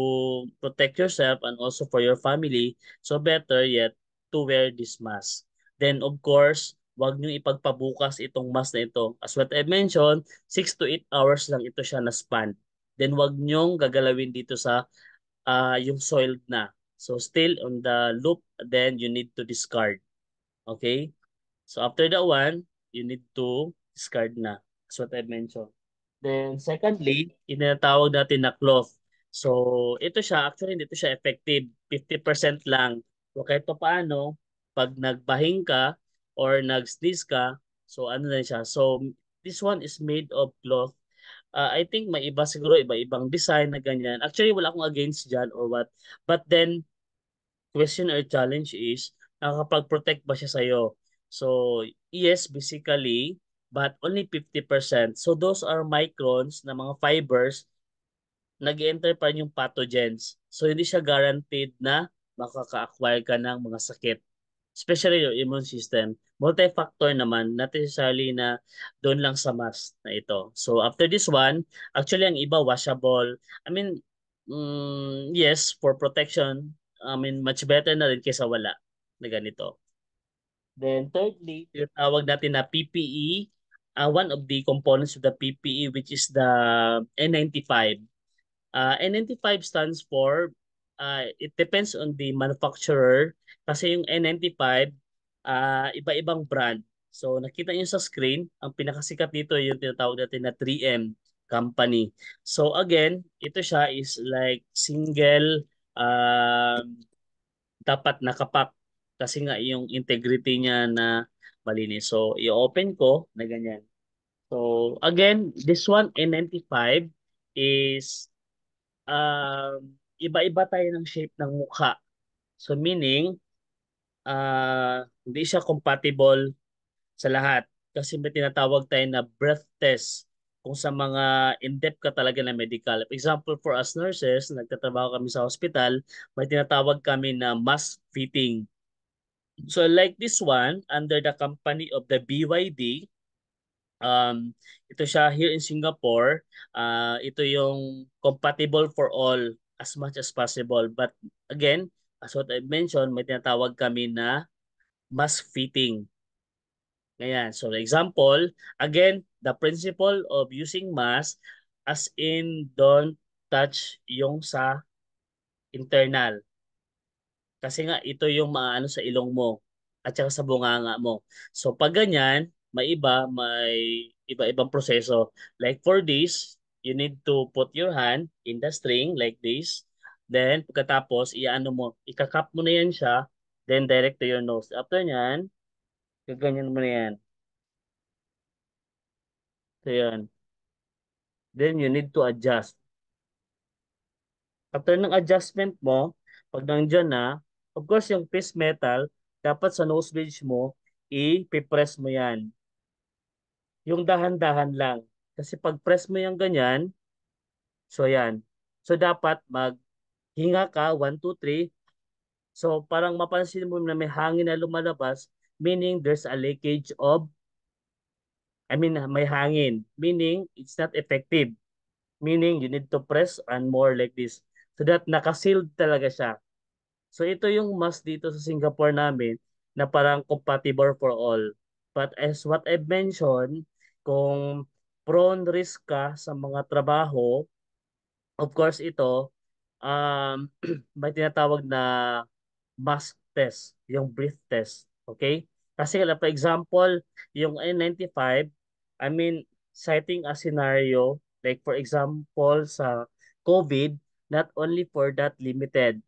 protect yourself and also for your family, so better yet to wear this mask. Then of course, wag niyo ipagpabukas itong mask na ito. As what I mentioned, 6 to 8 hours lang ito siya na span. Then wag niyong gagalawin dito sa yung soiled na. So still on the loop, then you need to discard. Okay? So after that one, you need to discard na. That's what I mentioned. Then secondly, tinatawag natin na cloth. So ito siya, actually hindi ito siya effective. 50% lang. So kahit pa paano, pag nagbahing ka or nag-sneeze ka, so ano na siya. So this one is made of cloth. I think may iba siguro, iba-ibang design na ganyan. Actually, wala akong against dyan or what. But then, question or challenge is, nakakapag-protect ba siya sa'yo? So, yes, basically, but only 50%. So, those are microns na mga fibers, nag-enter pa rin yung pathogens. So, hindi siya guaranteed na makaka-acquire ka ng mga sakit, especially your immune system. Multi-factor naman, not necessarily na doon lang sa mask na ito. So after this one, actually ang iba washable. I mean, yes, for protection, I mean, much better na rin kaysa wala na ganito. Then thirdly, tinatawag natin na PPE. One of the components of the PPE which is the N95. N95 stands for, it depends on the manufacturer kasi yung N95, iba-ibang brand. So nakita niyo sa screen, ang pinakasikat dito yung tinatawag natin na 3M company. So again, ito siya is like single, dapat nakapak kasi nga yung integrity niya na malinis. So, i-open ko na ganyan. So, again, this one, N95, is iba-iba tayo ng shape ng mukha. So, meaning, hindi siya compatible sa lahat. Kasi may tinatawag tayo na breath test kung sa mga in-depth ka talaga na medical. Example, for us nurses, nagtatrabaho kami sa hospital, may tinatawag kami na mask fitting. So like this one, under the company of the BYD, ito siya here in Singapore, ito yung compatible for all as much as possible. But again, as what I mentioned, may tinatawag kami na mask fitting. Ayan. So, example, again, the principle of using mask as in don't touch yung sa internal. Kasi nga, ito yung maano sa ilong mo at saka sa bunganga mo. So, pag ganyan, may iba-ibang proseso. Like for this, you need to put your hand in the string like this. Then, pagkatapos, iano mo, ikakap mo na yan siya, then direct to your nose. After nyan, gaganyan mo na yan. So, yan. Then you need to adjust. After ng adjustment mo, pag nandiyan na, of course yung piece metal, dapat sa nose bridge mo, i-press mo yan. Yung dahan-dahan lang. Kasi pag press mo yung ganyan, so yan. So dapat maghinga ka, 1, 2, 3. So parang mapansin mo na may hangin na lumalabas, meaning there's a leakage of, may hangin. Meaning, it's not effective. Meaning, you need to press and more like this. So that nakasealed talaga siya. So ito yung mask dito sa Singapore namin na parang compatible for all. But as what I've mentioned, kung prone risk ka sa mga trabaho, of course ito, may tinatawag na mask test, yung breath test. Okay? Kasi for example, yung N95, citing a scenario, like for example sa COVID, not only for that limited.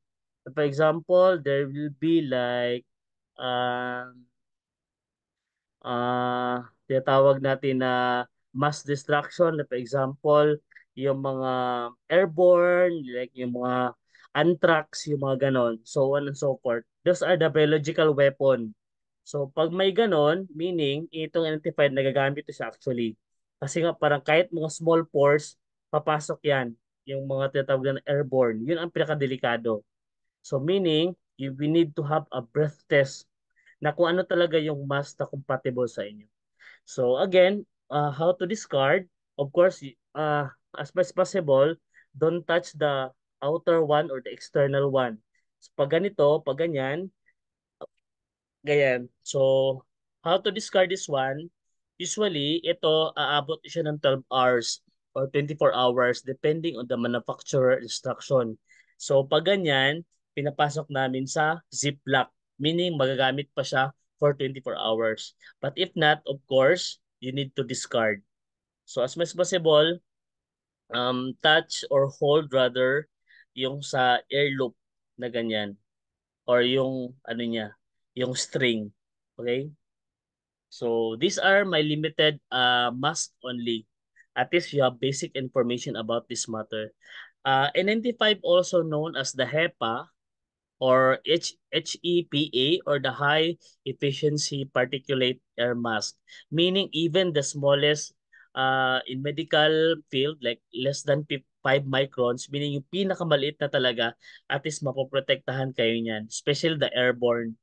For example, there will be like um tinatawag natin na mass destruction. For example, yung mga airborne, like yung mga anthrax, yung mga ganon, so on and so forth. Those are the biological weapon. So pag may ganon, meaning itong identified nagagamit ito siya actually. Kasi nga parang kahit mga small pores, papasok yan. Yung mga tinatawag na airborne. Yun ang pinakadelikado. So meaning, we need to have a breath test na kung ano talaga yung mask na compatible sa inyo. So again, how to discard? Of course, as much as possible, don't touch the outer one or the external one. So, pag ganito, pag ganyan, ganyan. So, how to discard this one? Usually, ito, aabot siya ng 12 hours or 24 hours depending on the manufacturer instruction. So, pag ganyan, pinapasok namin sa Ziploc, meaning magagamit pa siya for 24 hours. But if not, of course, you need to discard. So, as much as possible, touch or hold rather yung sa air loop na ganyan or yung ano niya, yung string. Okay? So these are my limited mask only. At least you have basic information about this matter. N95 also known as the HEPA or HEPA or the high efficiency particulate air mask, meaning even the smallest in medical field like less than 5 microns, meaning yung pinakamaliit na talaga, at least mapoprotektahan kayo niyan, especially the airborne.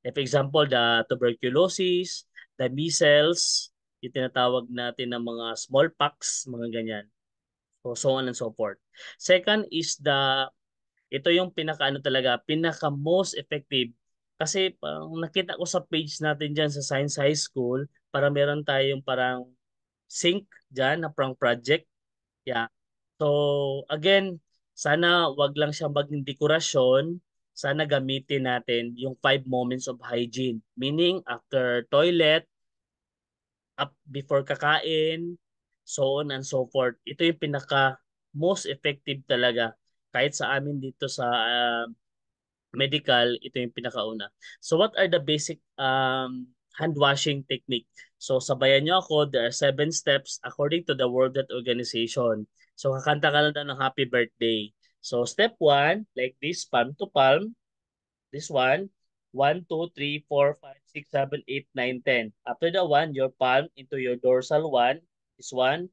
Like for example, the tuberculosis, the measles, yung tinatawag natin ng mga smallpox, mga ganyan. So on and so forth. Second is ito yung pinaka talaga, pinaka most effective. Kasi parang nakita ko sa page natin dyan sa Science High School, para meron tayong parang sync dyan na parang project. Yeah. So again, sana wag lang siya maging dekorasyon. Sana gamitin natin yung 5 moments of hygiene. Meaning after toilet, up before kakain, so on and so forth. Ito yung pinaka most effective talaga. Kahit sa amin dito sa medical, ito yung pinakauna. So what are the basic hand washing technique. So sabayan nyo ako, there are 7 steps according to the World Health Organization. So kakanta ka lang daw ng happy birthday. So step 1, like this, palm to palm. This one, 1, 2, 3, 4, 5, 6, 7, 8, 9, 10. After the 1, your palm into your dorsal 1. This one,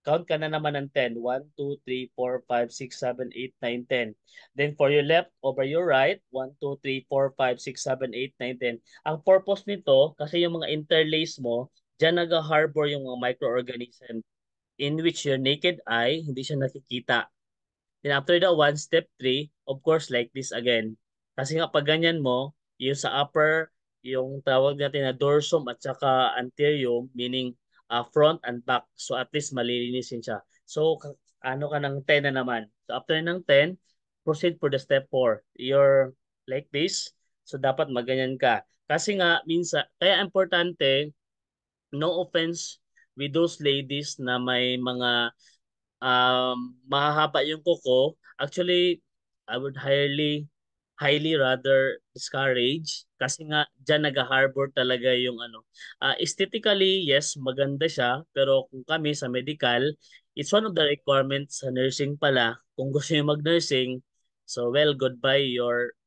count ka na naman ng 10. 1, 2, 3, 4, 5, 6, 7, 8, 9, 10. Then for your left over your right, 1, 2, 3, 4, 5, 6, 7, 8, 9, 10. Ang purpose nito, kasi yung mga interlace mo, dyan nag-harbor yung mga microorganism in which your naked eye, hindi siya nakikita. Then after the 1, step 3, of course, like this again. Kasi nga pag ganyan mo, yung sa upper, yung tawag natin na dorsum at saka anterior, meaning front and back. So at least malilinisin siya. So ano ka ng 10 na naman. So after ng 10, proceed for the step 4. You're like this. So dapat maganyan ka. Kasi nga, minsan, kaya importante, no offense with those ladies na may mga mahahaba yung kuko. Actually, I would highly rather discourage kasi nga dyan nag-harbor talaga yung ano. Aesthetically, yes, maganda siya. Pero kung kami sa medical, it's one of the requirements sa nursing pala. Kung gusto nyo mag-nursing, so well, goodbye your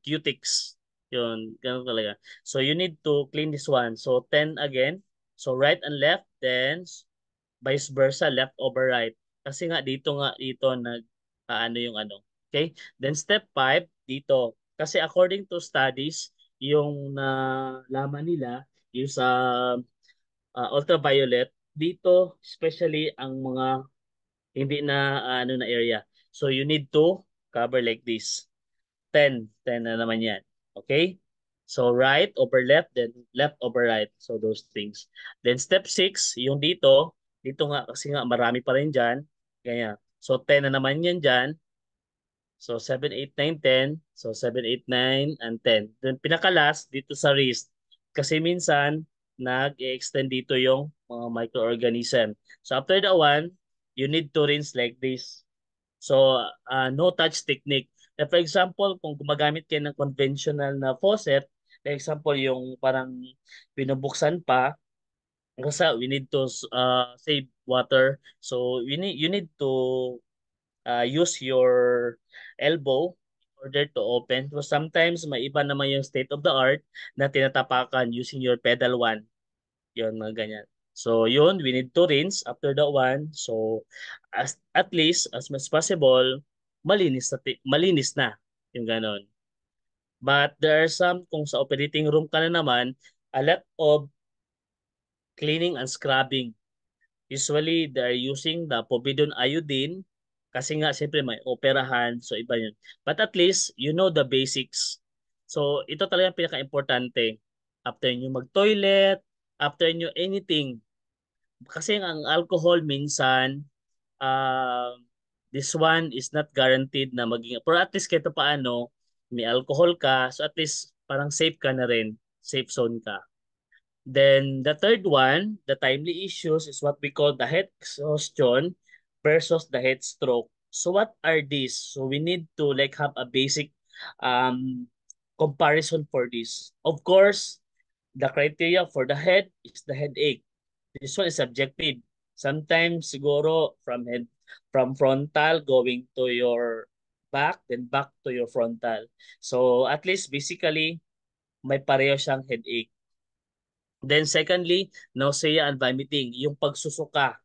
cutics. Yun, ganun talaga. So you need to clean this one. So 10 again. So right and left, then vice versa, left over right. Kasi nga dito nag ano yung ano. Okay? Then step 5 dito. Kasi according to studies, yung nalaman nila yung sa ultraviolet dito especially ang mga hindi na ano na area. So you need to cover like this. 10 na naman yan. Okay? So right over left, then left over right. So those things. Then step 6, yung dito nga kasi nga marami pa rin dyan. Ganyan. So 10 na naman yan dyan. So 7, 8, 9, 10. So 7, 8, 9, and 10. Then pinakalas dito sa wrist. Kasi minsan nag-extend dito yung mga microorganism. So after that one, you need to rinse like this. So, no touch technique. For example, kung gumagamit kayo ng conventional na faucet, for example, yung parang pinubuksan pa, kasi we need to save water. So, you need to use your elbow in order to open. So, sometimes may iba naman yung state of the art na tinatapakan using your pedal one. Yun, mga ganyan. So, yun, we need to rinse after that one. So, at least, as much as possible, malinis na. Yung ganon. But there are some, kung sa operating room ka na naman, a lot of cleaning and scrubbing. Usually, they're using the povidone iodine kasi nga, siyempre, may operahan. So, iba yun. But at least, you know the basics. So, ito talaga yung pinaka-importante. After nyo mag-toilet, after nyo anything, kasi ang alcohol minsan this one is not guaranteed na maging pero at least kahit paano may alcohol ka so at least parang safe ka na rin, safe zone ka. Then the third one, the timely issues is what we call the head exhaustion versus the head stroke. So what are these? So we need to like have a basic um comparison for this. Of course, the criteria for the head is the headache. This one is subjective. Sometimes siguro from frontal going to your back, then back to your frontal. So at least basically may pareho siyang headache. Then secondly, nausea and vomiting, yung pagsusuka,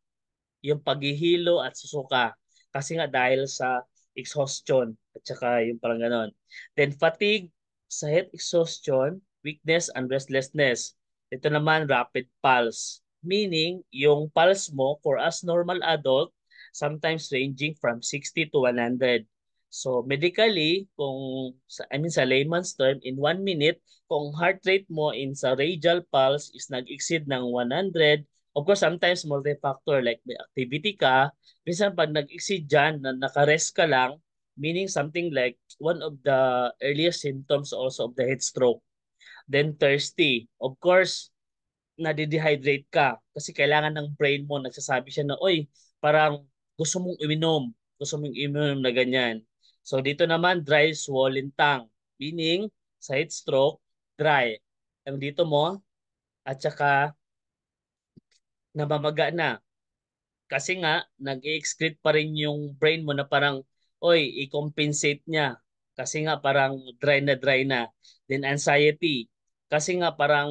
yung paghihilo at susuka. Kasi nga dahil sa exhaustion at saka yung parang ganon. Then fatigue, sa head exhaustion, weakness and restlessness. Ito naman rapid pulse. Meaning, yung pulse mo for us normal adult, sometimes ranging from 60 to 100. So medically, I mean sa layman's term, in 1 minute, kung heart rate mo in sa radial pulse is nag-exceed ng 100, of course, sometimes multi-factor like may activity ka. Minsan pag nag-exceed dyan, na naka-rest ka lang, meaning something like one of the earliest symptoms also of the heat stroke. Then thirsty. Of course, nadidehydrate ka kasi kailangan ng brain mo, nagsasabi siya na, oy, parang gusto mong uminom. Gusto mong uminom na ganyan. So dito naman, dry swollen tongue. Meaning, sa heat stroke, dry. ang dito mo, at saka namamaga na. Kasi nga, nag-excrete pa rin yung brain mo na parang, oy, i-compensate niya. Kasi nga parang dry na. Then anxiety. Kasi nga parang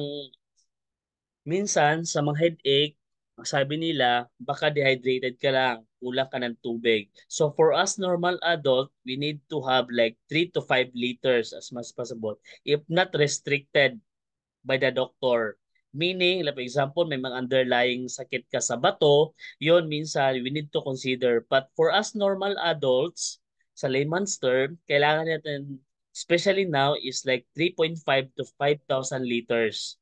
minsan sa mga headache, sabi nila, baka dehydrated ka lang, kulang ka ng tubig. So for us normal adult, we need to have like 3 to 5 liters as much as possible. If not restricted by the doctor. Meaning, like for example, may mga underlying sakit ka sa bato, yon minsan we need to consider. But for us normal adults, sa layman's term, kailangan natin, especially now, is like 3.5 to 5,000 liters.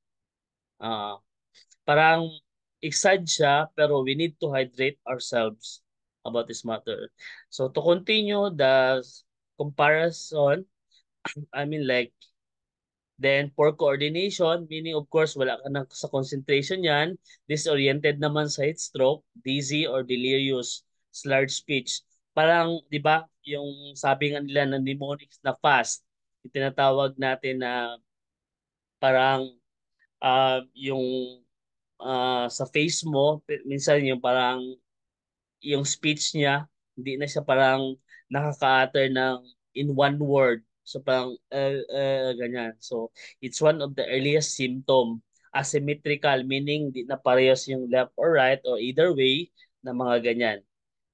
Ah, parang excited siya, pero we need to hydrate ourselves about this matter. So to continue the comparison, I mean like, then for coordination, meaning of course wala ka na sa concentration yan, disoriented naman sa heat stroke, dizzy or delirious, slurred speech. Parang, di ba, yung sabi nga nila ng mnemonics na fast, yung tinatawag natin na parang yung sa face mo, minsan yung parang yung speech niya, hindi na siya parang nakaka-utter ng in one word. So parang ganyan. So it's one of the earliest symptom. Asymmetrical, meaning di na parehas yung left or right or either way na mga ganyan.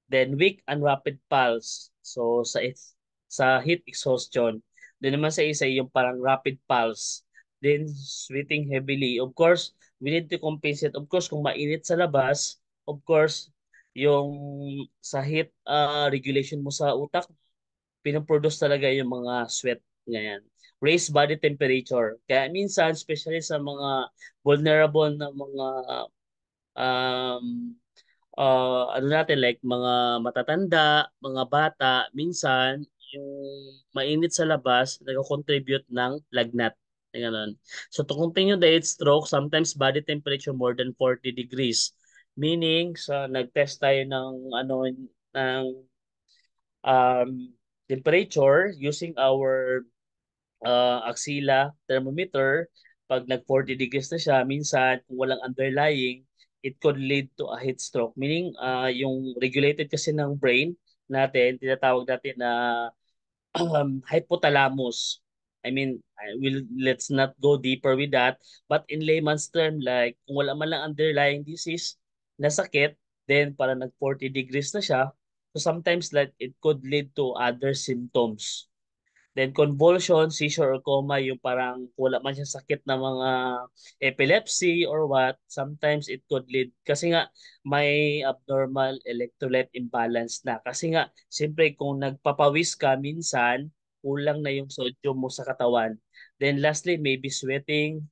Then weak and rapid pulse. So sa heat exhaustion. Then naman sa isa yung parang rapid pulse. Then sweating heavily. Of course, we need to compensate. Of course, kung mainit sa labas, of course, yung sa heat regulation mo sa utak, pinoproduce talaga yung mga sweat. Ganyan. Raised body temperature. Kaya minsan, especially sa mga vulnerable na mga um, ano natin like mga matatanda, mga bata, minsan yung mainit sa labas nag-contribute ng lagnat. Ganun. So to continue the heat stroke, sometimes body temperature more than 40 degrees. Meaning, sa nag-test tayo ng ng um, temperature using our axilla thermometer, pag nag 40 degrees na siya, minsan kung walang underlying, it could lead to a heat stroke. Meaning, yung regulated kasi ng brain natin, tinatawag natin na hypothalamus. I mean, let's not go deeper with that. But in layman's term, like, kung wala man lang underlying disease na sakit, then para nag 40 degrees na siya, so sometimes like it could lead to other symptoms. Then convulsion, seizure or coma, yung parang wala man siya sakit na mga epilepsy or what, sometimes it could lead. Kasi nga may abnormal electrolyte imbalance na. Kasi nga, siyempre kung nagpapawis ka minsan, kulang na yung sodium mo sa katawan. Then lastly, maybe sweating,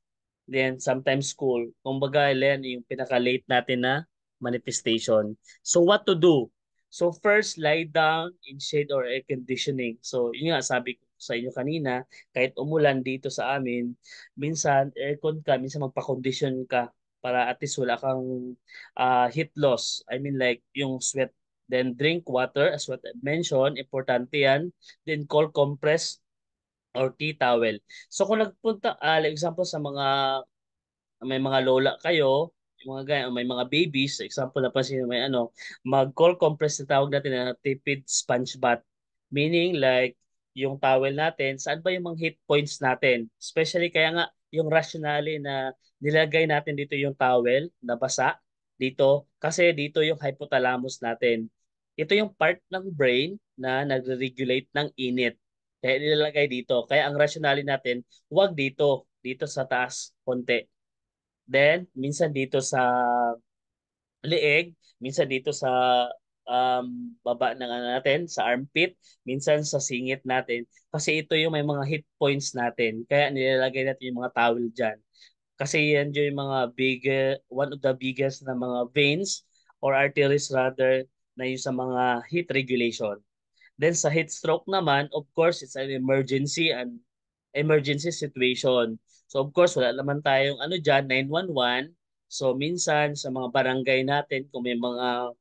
then sometimes cool. Kumbaga, yan yung pinaka-late natin na manifestation. So what to do? So first, lie down in shade or air conditioning. So yun nga, sabi ko sa inyo kanina, kahit umulan dito sa amin, minsan aircon ka, minsan magpa-condition ka para at least wala kang heat loss. I mean like yung sweat. Then drink water, as what I mentioned, importante yan. Then cold compress or tea towel. So kung nagpunta, like example sa mga may mga lola kayo, yung mga ganyan, may mga babies, example napansin mo may mag-cold compress na tawag natin na tepid sponge bath. Meaning like yung towel natin, saan ba yung mga hit points natin? Especially kaya nga yung rationale na nilagay natin dito yung towel na basa dito kasi dito yung hypothalamus natin. Ito yung part ng brain na nagre-regulate ng init. Kaya nilalagay dito. Kaya ang rationale natin, huwag dito, dito sa taas konti. Then, minsan dito sa leeg, minsan dito sa baba ng natin, sa armpit, minsan sa singit natin. Kasi ito yung may mga hit points natin. Kaya nilalagay natin yung mga towel dyan. Kasi yan yung mga one of the biggest na mga veins or arteries rather na yung sa mga heat regulation. Then sa heat stroke naman, of course, it's an emergency situation. So of course, wala naman tayong dyan, 911. So minsan sa mga barangay natin, kung may mga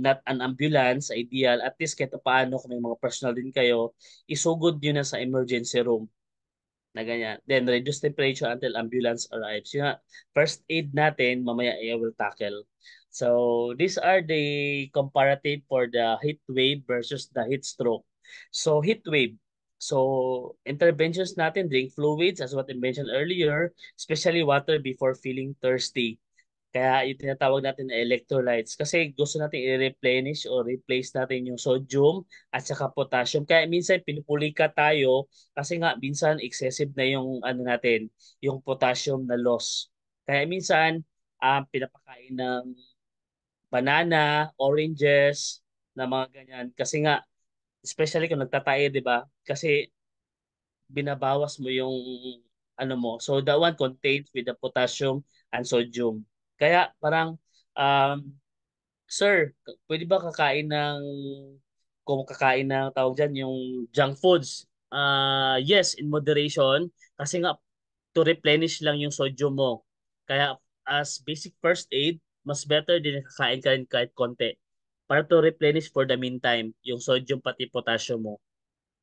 not an ambulance, ideal, at least kahit paano kung may mga personal din kayo, isugod nyo na sa emergency room. na ganyan. Then reduce temperature until ambulance arrives. Yung first aid natin, mamaya I will tackle. So these are the comparative for the heat wave versus the heat stroke. So heat wave. So interventions natin, drink fluids as what I mentioned earlier, especially water before feeling thirsty. Kaya yung tinatawag natin na electrolytes kasi gusto natin i-replenish o replace natin yung sodium at saka potassium. Kaya minsan pinupulika tayo kasi nga minsan excessive na yung ano natin, yung potassium na loss. Kaya minsan pinapakain ng banana, oranges, na mga ganyan kasi nga especially kung nagtatae, 'di ba? Kasi binabawas mo yung ano mo. So that one contains with the potassium and sodium. Kaya parang um, sir, pwede ba kakain ng kung kakain ng tawag dyan, yung junk foods? Yes, in moderation. Kasi nga, to replenish lang yung sodium mo. Kaya as basic first aid, mas better din na kakain ka rin kahit konti. Para to replenish for the meantime, yung sodium pati potassium mo.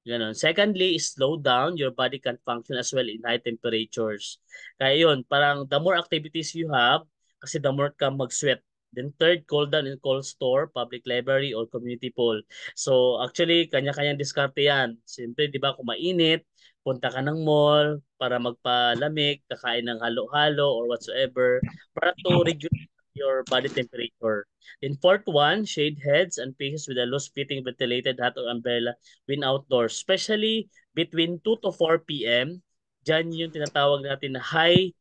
Ganon. Secondly, is slow down. Your body can function as well in high temperatures. Kaya yun, parang the more activities you have, kasi the more ka mag-sweat. Then third, cool down in cold store, public library, or community pool. So actually, kanya-kanyang diskarte yan. Siyempre, di ba, kung mainit, punta ka ng mall para magpalamig, kakain ng halo-halo or whatsoever, para to reduce your body temperature. Then fourth one, shade heads and places with a loose-fitting ventilated hat or umbrella when outdoors, especially between 2 to 4 p.m. Diyan yung tinatawag natin na high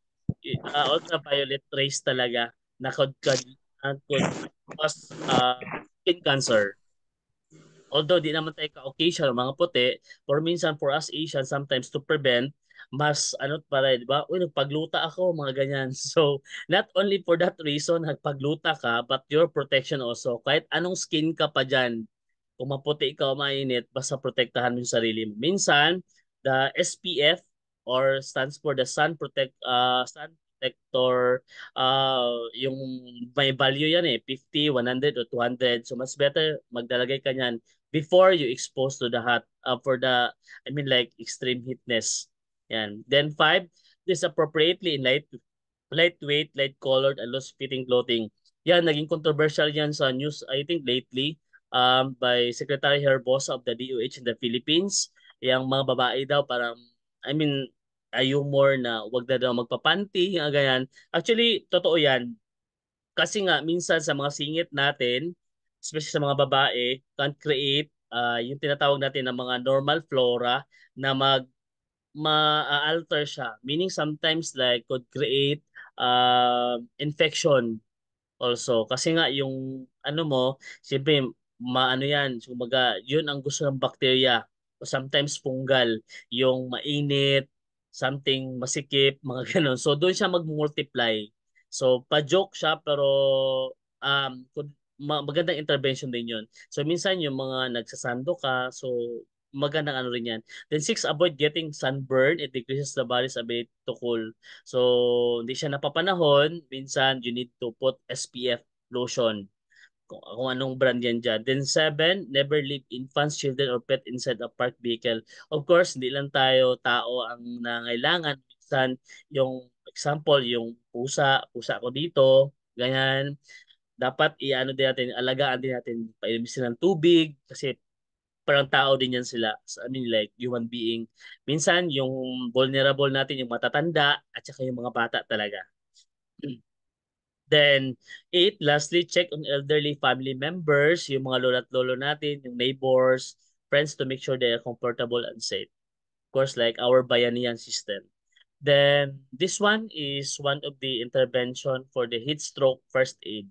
ultraviolet rays talaga na could cause skin cancer. Although di naman tayo ka-occasion mga puti, or minsan for us Asians, sometimes to prevent, mas ano para, di ba? Uy, nagpagluta ako, mga ganyan. So, not only for that reason, nagpagluta ka, but your protection also. Kahit anong skin ka pa dyan, kung maputi ka o mainit, basta protektahan mo yung sarili mo. Minsan, the SPF or stands for the sun protector, yung may value yan 50, 100 o 200. So mas better magdalagay ka niyan before you expose to the hot for the I mean like extreme heatness. Yan. Then five, this appropriately in lightweight, light colored and loose fitting clothing. Yan, naging controversial yan sa news I think lately by Secretary Herbosa of the DOH in the Philippines. Yang mga babae daw parang I mean ayaw more na wag na daw magpapanty, nga ganyan. Actually, totoo yan. Kasi nga, minsan sa mga singit natin, especially sa mga babae, can create yung tinatawag natin na mga normal flora na ma-alter siya. Meaning sometimes like could create infection also. Kasi nga yung ano mo, siyempre maano yan, kumbaga yun ang gusto ng bacteria o sometimes fungal, yung mainit, something masikip, mga ganun. So doon siya mag-multiply. So pa-joke siya pero magandang intervention din yun. So minsan yung mga nagsasando ka, so magandang ano rin yan. Then six, avoid getting sunburn. It decreases the body's ability to cool. So, hindi siya napapanahon. Minsan, you need to put SPF lotion. Kung anong brand yan dyan. Then seven, never leave infants, children, or pet inside a parked vehicle. Of course, hindi lang tayo tao ang nangailangan. Minsan, yung example, yung pusa ko dito, ganyan. Dapat i-ano din natin, alagaan din natin, painumin sila ng tubig, kasi parang tao din yan sila. So, I mean like human being. Minsan yung vulnerable natin yung matatanda at saka yung mga bata talaga. Then, eight, lastly, check on elderly family members, yung mga lola at lolo natin, yung neighbors, friends to make sure they are comfortable and safe. Of course, like our bayanihan system. Then, this one is one of the intervention for the heat stroke first aid.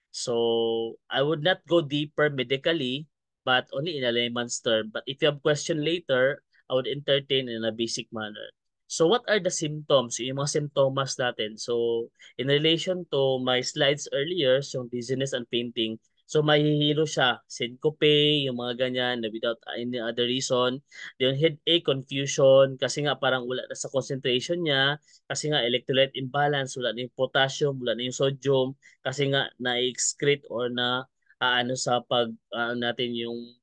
So, I would not go deeper medically, but only in a layman's term. But if you have question later, I would entertain in a basic manner. So, what are the symptoms? Yung mga symptoms natin. So, in relation to my slides earlier, yung dizziness and fainting, so mahihilo siya, syncope, yung mga ganyan, na without any other reason. Yung headache, confusion, kasi nga parang wala na sa concentration niya, kasi nga electrolyte imbalance, wala na yung potassium, wala na yung sodium, kasi nga na-excrete or na ano sa pag natin yung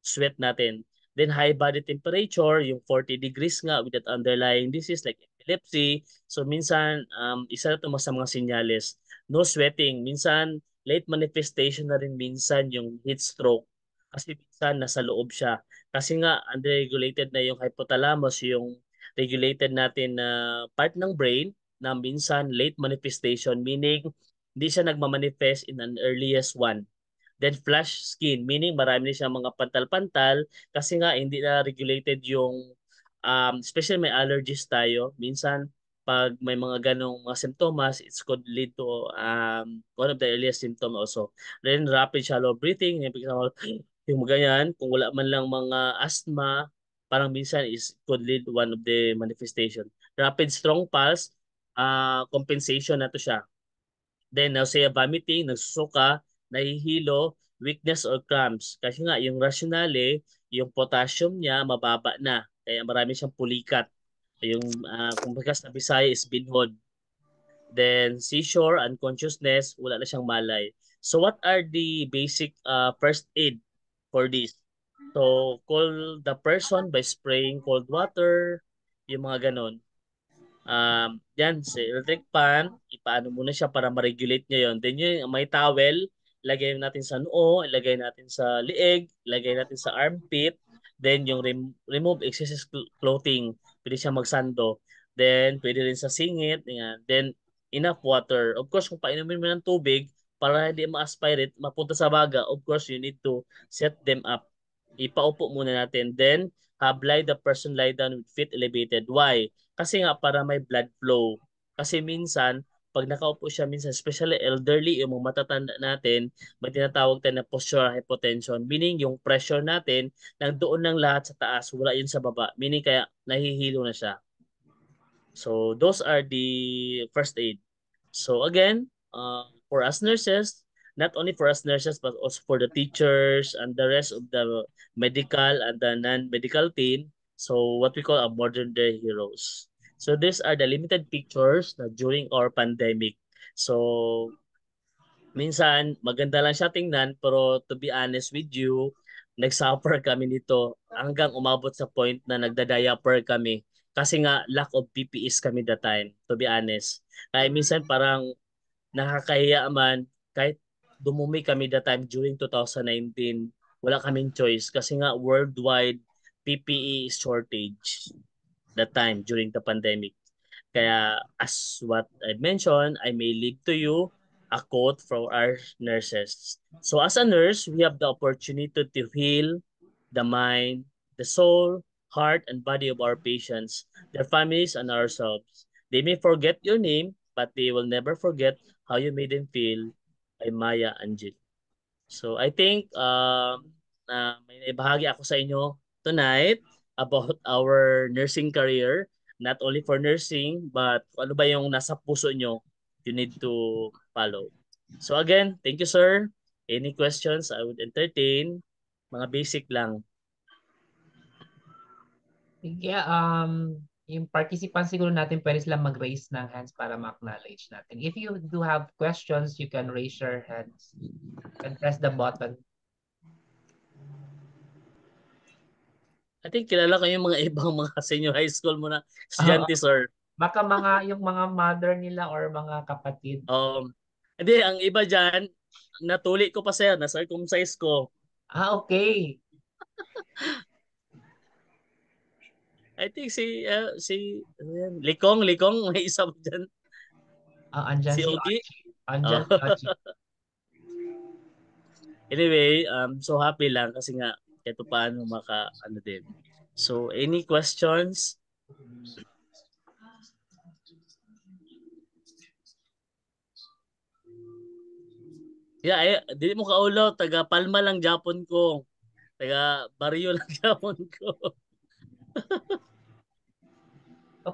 sweat natin. Then high body temperature, yung 40 degrees nga with that underlying disease like epilepsy. So minsan, isa na ito sa mga sinyales. No sweating. Minsan, late manifestation na rin minsan yung heat stroke. Kasi minsan nasa loob siya. Kasi nga, unregulated na yung hypothalamus, yung regulated natin na part ng brain na minsan late manifestation, meaning hindi siya nagmamanifest in an earliest one. Then flash skin, meaning marami na siyang mga pantal-pantal kasi nga hindi na regulated yung especially may allergies tayo. Minsan pag may mga ganong mga simptomas, it could lead to one of the earliest symptoms also. Then rapid shallow breathing, yung example, yung ganyan, kung wala man lang mga asthma, parang minsan is could lead one of the manifestation. Rapid strong pulse, compensation na to siya. Then nausea, vomiting, nagsusuka, nahihilo, weakness or cramps. Kasi nga yung rationale, yung potassium niya mababa na. Kaya marami siyang pulikat. Yung kumbaga sa Bisaya is binhod. Then seizure, unconsciousness, wala na siyang malay. So what are the basic first aid for this? So call the person by spraying cold water, yung mga ganon. Yan, sa electric pan, ipaano muna siya para ma-regulate niya yon. Then yung may towel, ilagay natin sa noo, ilagay natin sa lieg, ilagay natin sa armpit. Then yung remove excessive clothing, pwede siya magsando. Then pwede rin sa singit, yan. Then enough water. Of course, kung painumin mo ng tubig, para hindi ma-aspirate, mapunta sa baga, of course, you need to set them up. Ipaupo muna natin. Then, lie the person lie down with feet elevated. Why? Kasi nga para may blood flow. Kasi minsan, pag nakaupo siya minsan, especially elderly, yung mga matatanda natin, may tinatawag tayo na postural hypotension. Meaning yung pressure natin, nandoon lang lahat sa taas, wala yun sa baba. Meaning kaya nahihilo na siya. So those are the first aid. So again, for us nurses, not only for us nurses, but also for the teachers and the rest of the medical and the non-medical team. So what we call a modern day heroes. So these are the limited pictures na during our pandemic. So minsan maganda lang siya tingnan pero to be honest with you, nagsuffer kami nito hanggang umabot sa point na nagda-diaper kami kasi nga lack of PPEs kami that time, to be honest. Kaya minsan parang nakakahiya man kahit dumumi kami that time during 2019, wala kaming choice kasi nga worldwide PPE shortage that time during the pandemic. Kaya as what I mentioned, I may leave to you a quote from our nurses. So as a nurse, we have the opportunity to heal the mind, the soul, heart, and body of our patients, their families, and ourselves. They may forget your name, but they will never forget how you made them feel by Maya Angelou. So I think may ibahagi ako sa inyo tonight about our nursing career. Not only for nursing, but kung ano ba yung nasa puso nyo, you need to follow. So again, thank you sir. Any questions I would entertain. Mga basic lang. Yeah, yung participants siguro natin pwede silang mag-raise ng hands para ma-acknowledge natin. If you do have questions, you can raise your hands and press the button. I think kilala ko yung mga ibang mga senior high school mo na Oo. estudyante, sir. Baka yung mga mother nila or mga kapatid. Hindi, ang iba dyan, natuli ko pa sir, na-circumcise ko. Okay. I think Likong, may isa pa dyan. Andyan Si si Ogie. Archie. Andyan Oh. si Archie. Anyway, so happy lang kasi nga kahit paano ano din. So, any questions? Yeah, di mo kaulo, taga Palma lang Japon ko. Taga Barrio lang Japon ko.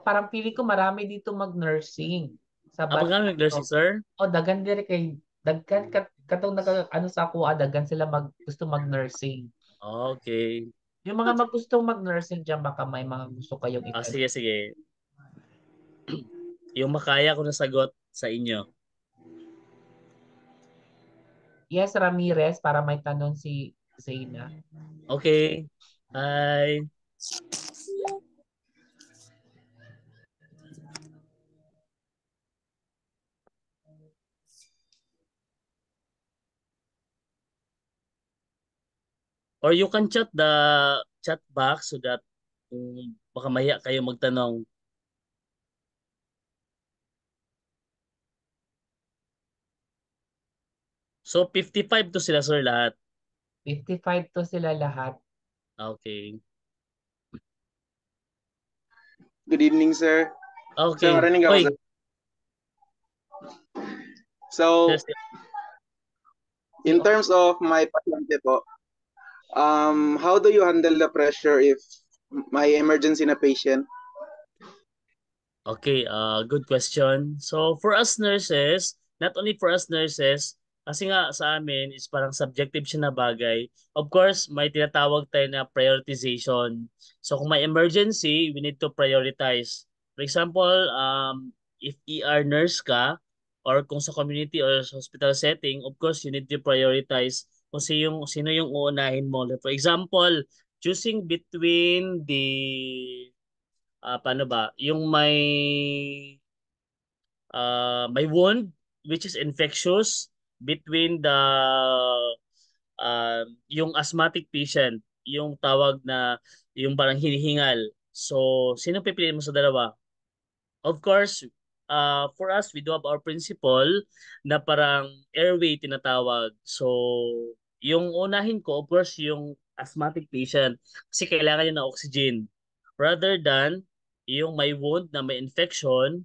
Parang pili ko marami dito mag-nursing sa Magkano nag-nursing, Batato. sir? Dagan dire kay dagkan katong ano sa ako, dagan sila gusto mag-nursing. Okay. Yung mga magustong mag-nursing diyan baka may mga gusto kayong Sige, itanong. sige. Yung makaya ko na sagot sa inyo. Yes, Ramirez para may tanong si Zayna. Okay. Bye. Or you can chat the chat box so that baka maya kayo magtanong. So 55 to sila sir lahat. 55 to sila lahat. Okay. Good evening, sir. Sir, Okay. marinig ako, Oy, sir. So, yes, in terms of my pasyente po, how do you handle the pressure if may emergency na patient? okay, good question. So for us nurses, not only for us nurses, kasi nga sa amin is parang subjective siya na bagay. Of course, may tinatawag tayo na prioritization. So kung may emergency, we need to prioritize. For example, if ER nurse ka, or kung sa community or sa hospital setting, of course, you need to prioritize kung sino yung uunahin mo. For example, choosing between the paano ba? Yung may wound which is infectious between the yung asthmatic patient, yung tawag na yung parang hinihingal. So, sino pipiliin mo sa dalawa? Of course, for us, we do have our principle na parang airway tinatawag. So, yung unahin ko, of course, yung asthmatic patient kasi kailangan niya ng oxygen. Rather than yung may wound na may infection,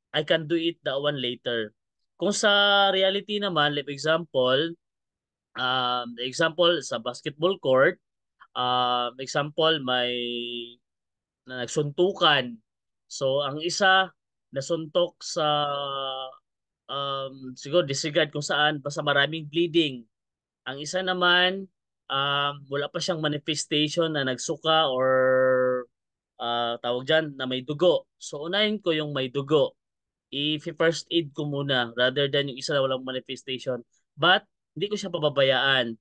I can do it that one later. Kung sa reality naman, like example sa basketball court, example may na nagsuntukan. So ang isa nasuntok sa siguro disregard kung saan basta maraming bleeding. Ang isa naman wala pa siyang manifestation na nagsuka or tawag dyan na may dugo. So unahin ko yung may dugo, i-first aid ko muna rather than yung isa na walang manifestation. But hindi ko siya pababayaan.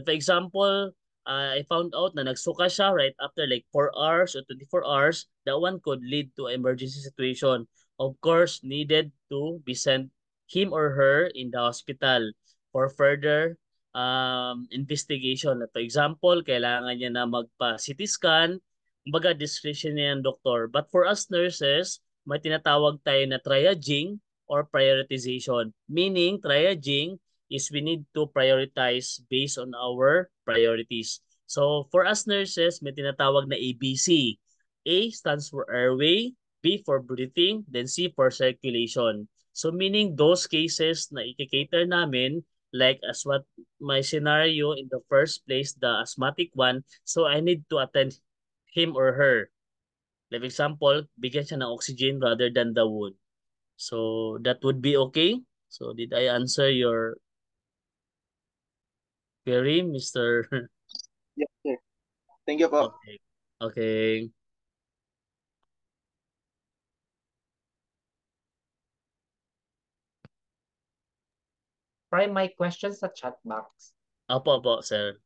For example, I found out na nagsuka siya right after like 4 hours or 24 hours, that one could lead to emergency situation. Of course, needed to be sent him or her in the hospital for further investigation. For example, kailangan niya na magpa-CT scan, kumbaga discretion niya ng doktor. But for us nurses, may tinatawag tayo na triaging or prioritization. Meaning, triaging is we need to prioritize based on our priorities. So, for us nurses, may tinatawag na ABC. A stands for airway, B for breathing, then C for circulation. So, meaning those cases na i-cater namin, like as what my scenario in the first place, the asthmatic one, so I need to attend him or her. Like example, bigyan siya ng oxygen rather than the wound. So that would be okay. So did I answer your query, Mr. Yes, sir. Thank you po. Okay. Okay. Try my questions sa chat box. Opo, sir.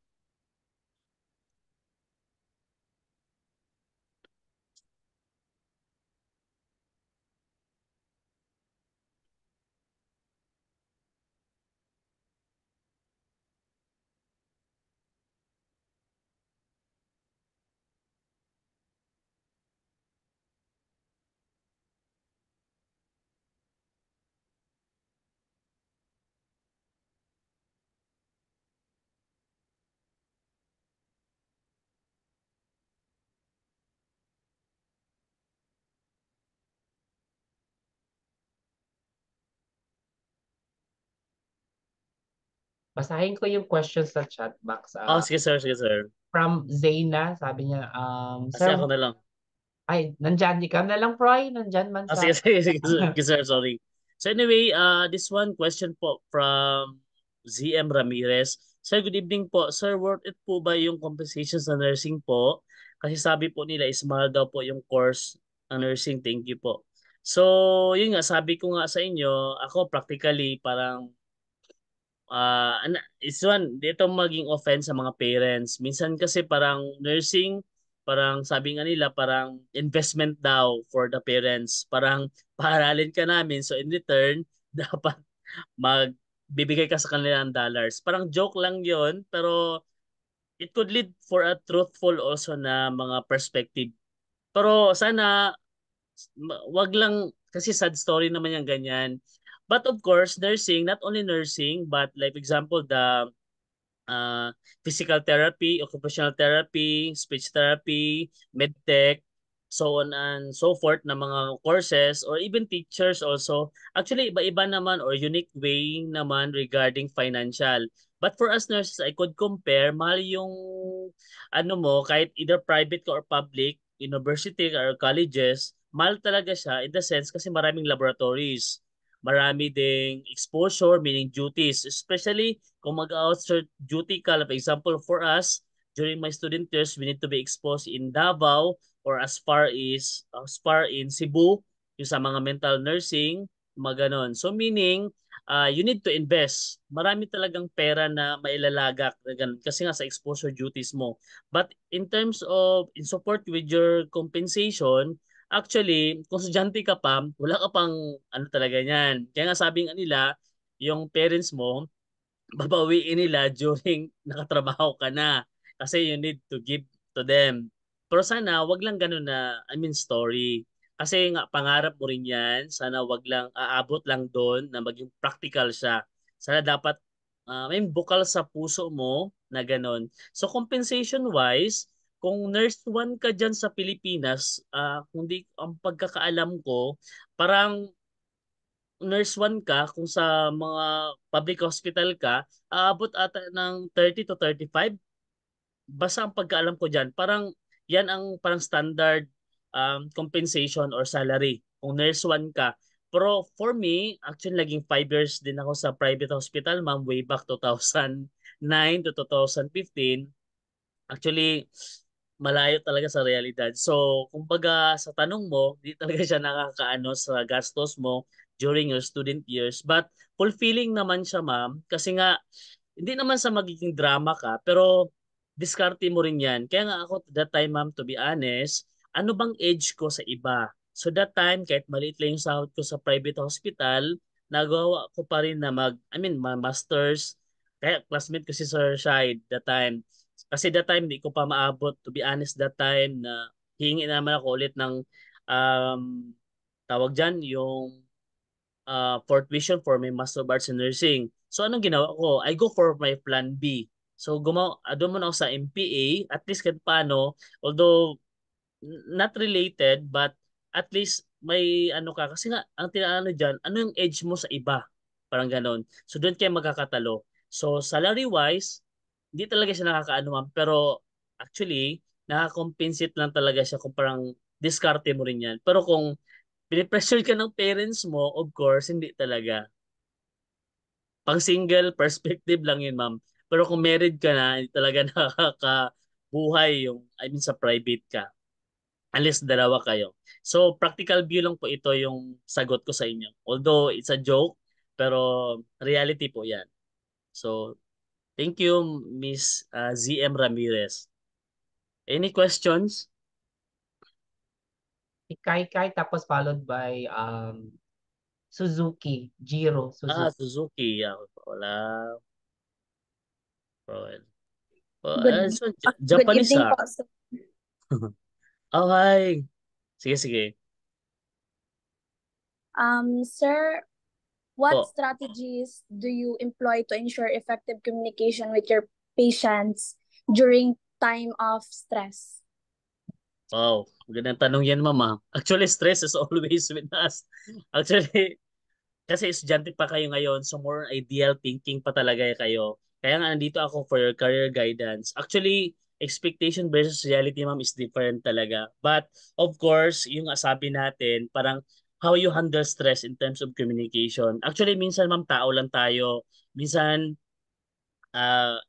Basahin ko yung questions sa chat box. Oh, sige sir, sige sir. From Zaina, sabi niya, Kasi Sir, ako na lang. ay, nandyan, ikaw na lang, Proy, nandyan man Sige, sa... sige, sir, sorry. So anyway, this one question po from ZM Ramirez. Sir, good evening po. Sir, worth it po ba yung compensation sa nursing po? Kasi sabi po nila is mahal daw po yung course ng nursing. Thank you po. So, yun nga, sabi ko nga sa inyo, ako practically parang it's one, dito maging offense sa mga parents. Minsan kasi parang nursing, parang sabi nga nila, parang investment daw for the parents. Parang paaralin ka namin, so in return, dapat magbibigay ka sa kanila ng dollars. Parang joke lang yon, pero it could lead for a truthful also na mga perspective. Pero sana wag lang, kasi sad story naman yung ganyan. But of course, nursing, not only nursing, but like example, the uh, physical therapy, occupational therapy, speech therapy, medtech, so on and so forth na mga courses or even teachers also. Actually, iba-iba naman or unique way naman regarding financial. But for us nurses, I could compare, mahal yung ano mo, kahit either private ka or public, university or colleges, mahal talaga siya in the sense kasi maraming laboratories. Marami ding exposure, meaning duties. Especially kung mag-outsert duty ka, for example, for us, during my student years, we need to be exposed in Davao or as far in Cebu, yung sa mga mental nursing, mga ganon. So meaning, you need to invest. Marami talagang pera na mailalagak na ganun, kasi nga sa exposure duties mo. But in terms of in support with your compensation, actually, kung estudyante ka pa, wala ka pang ano talaga niyan. Kaya nga sabi nga nila, yung parents mo, babawiin nila during nakatrabaho ka na. Kasi you need to give to them. Pero sana wag lang ganun na, I mean, story. Kasi nga pangarap mo rin yan, sana wag lang aabot lang doon na maging practical siya. Sana dapat may bukal sa puso mo na ganun. So compensation wise, kung nurse 1 ka dyan sa Pilipinas, kung di ang pagkakaalam ko, parang nurse 1 ka, kung sa mga public hospital ka, aabot ata ng 30 to 35. Basta ang pagkaalam ko dyan, parang yan ang parang standard compensation or salary kung nurse 1 ka. Pero for me, actually naging 5 years din ako sa private hospital, ma'am, way back 2009 to 2015. Actually, malayo talaga sa realidad. So, kumbaga sa tanong mo, di talaga siya nakakaano sa gastos mo during your student years. But fulfilling naman siya, ma'am, kasi nga hindi naman sa magiging drama ka, pero diskarte mo rin yan. Kaya nga ako that time, ma'am, to be honest, ano bang age ko sa iba? So that time, kahit maliit lang yung sahod ko sa private hospital, nagawa ko pa rin na masters. Kaya classmate ko si Sir Shide that time. Kasi that time, di ko pa maabot, to be honest, that time na hihingi naman ako ulit ng um, tawag dyan, yung for tuition for my Master of Arts in Nursing. So anong ginawa ko? I go for my plan B. So doon muna ako sa MPA, at least kahit paano, although not related, but at least may ano ka. Kasi nga, ang tinaano dyan, ano yung edge mo sa iba? Parang ganon. So doon kayo magkakatalo. So salary-wise, hindi talaga siya nakakaano, ma'am. Pero actually, nakakompensate lang talaga siya kung parang diskarte mo rin yan. Pero kung pinipressure ka ng parents mo, of course, hindi talaga. Pang single perspective lang yun, ma'am. Pero kung married ka na, hindi talaga nakakabuhay yung, I mean, sa private ka. Unless dalawa kayo. So, practical view lang po ito yung sagot ko sa inyo. Although, it's a joke, pero reality po yan. So, thank you, Miss ZM Ramirez. Any questions? Si Kai tapos followed by Suzuki, Jiro Suzuki. Suzuki. Wala. Well, Good, so, good Japanese evening po. So, Oh, hi. Sige, sige. Sir, what Po. strategies do you employ to ensure effective communication with your patients during time of stress? Wow, magandang tanong yan, mama. Actually, stress is always with us. Actually, kasi estudyante pa kayo ngayon, so more ideal thinking pa talaga kayo. Kaya nga nandito ako for your career guidance. Actually, expectation versus reality, ma'am, is different talaga. But of course, yung sabi natin, parang how you handle stress in terms of communication. Actually, minsan, ma'am, tao lang tayo. Minsan,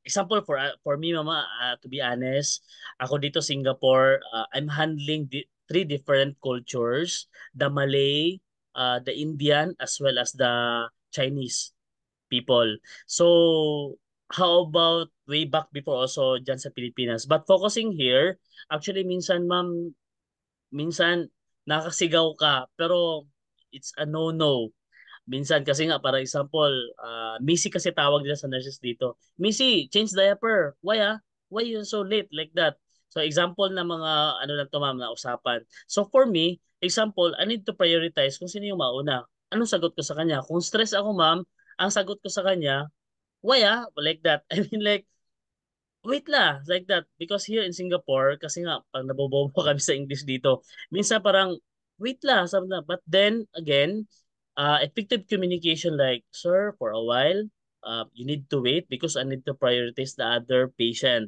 example for me, mama, to be honest, ako dito Singapore, I'm handling three different cultures, the Malay, the Indian, as well as the Chinese. people. So, how about way back before also dyan sa Pilipinas? But focusing here, actually minsan ma'am, minsan nakasigaw ka, pero it's a no-no. Minsan kasi nga, para example, Missy kasi tawag nila sa nurses dito. Missy, change diaper. Why ah? Why you so late like that? So example na mga ano lang to ma'am na usapan. So for me, example, I need to prioritize kung sino yung mauna. Anong sagot ko sa kanya? Kung stress ako ma'am, ang sagot ko sa kanya, why ah? Like that. I mean like, wait la, like that. Because here in Singapore, kasi nga, pag nabobobo kami sa English dito, minsan parang, wait la, sabi na. But then, again, effective communication like, sir, for a while, you need to wait because I need to prioritize the other patient.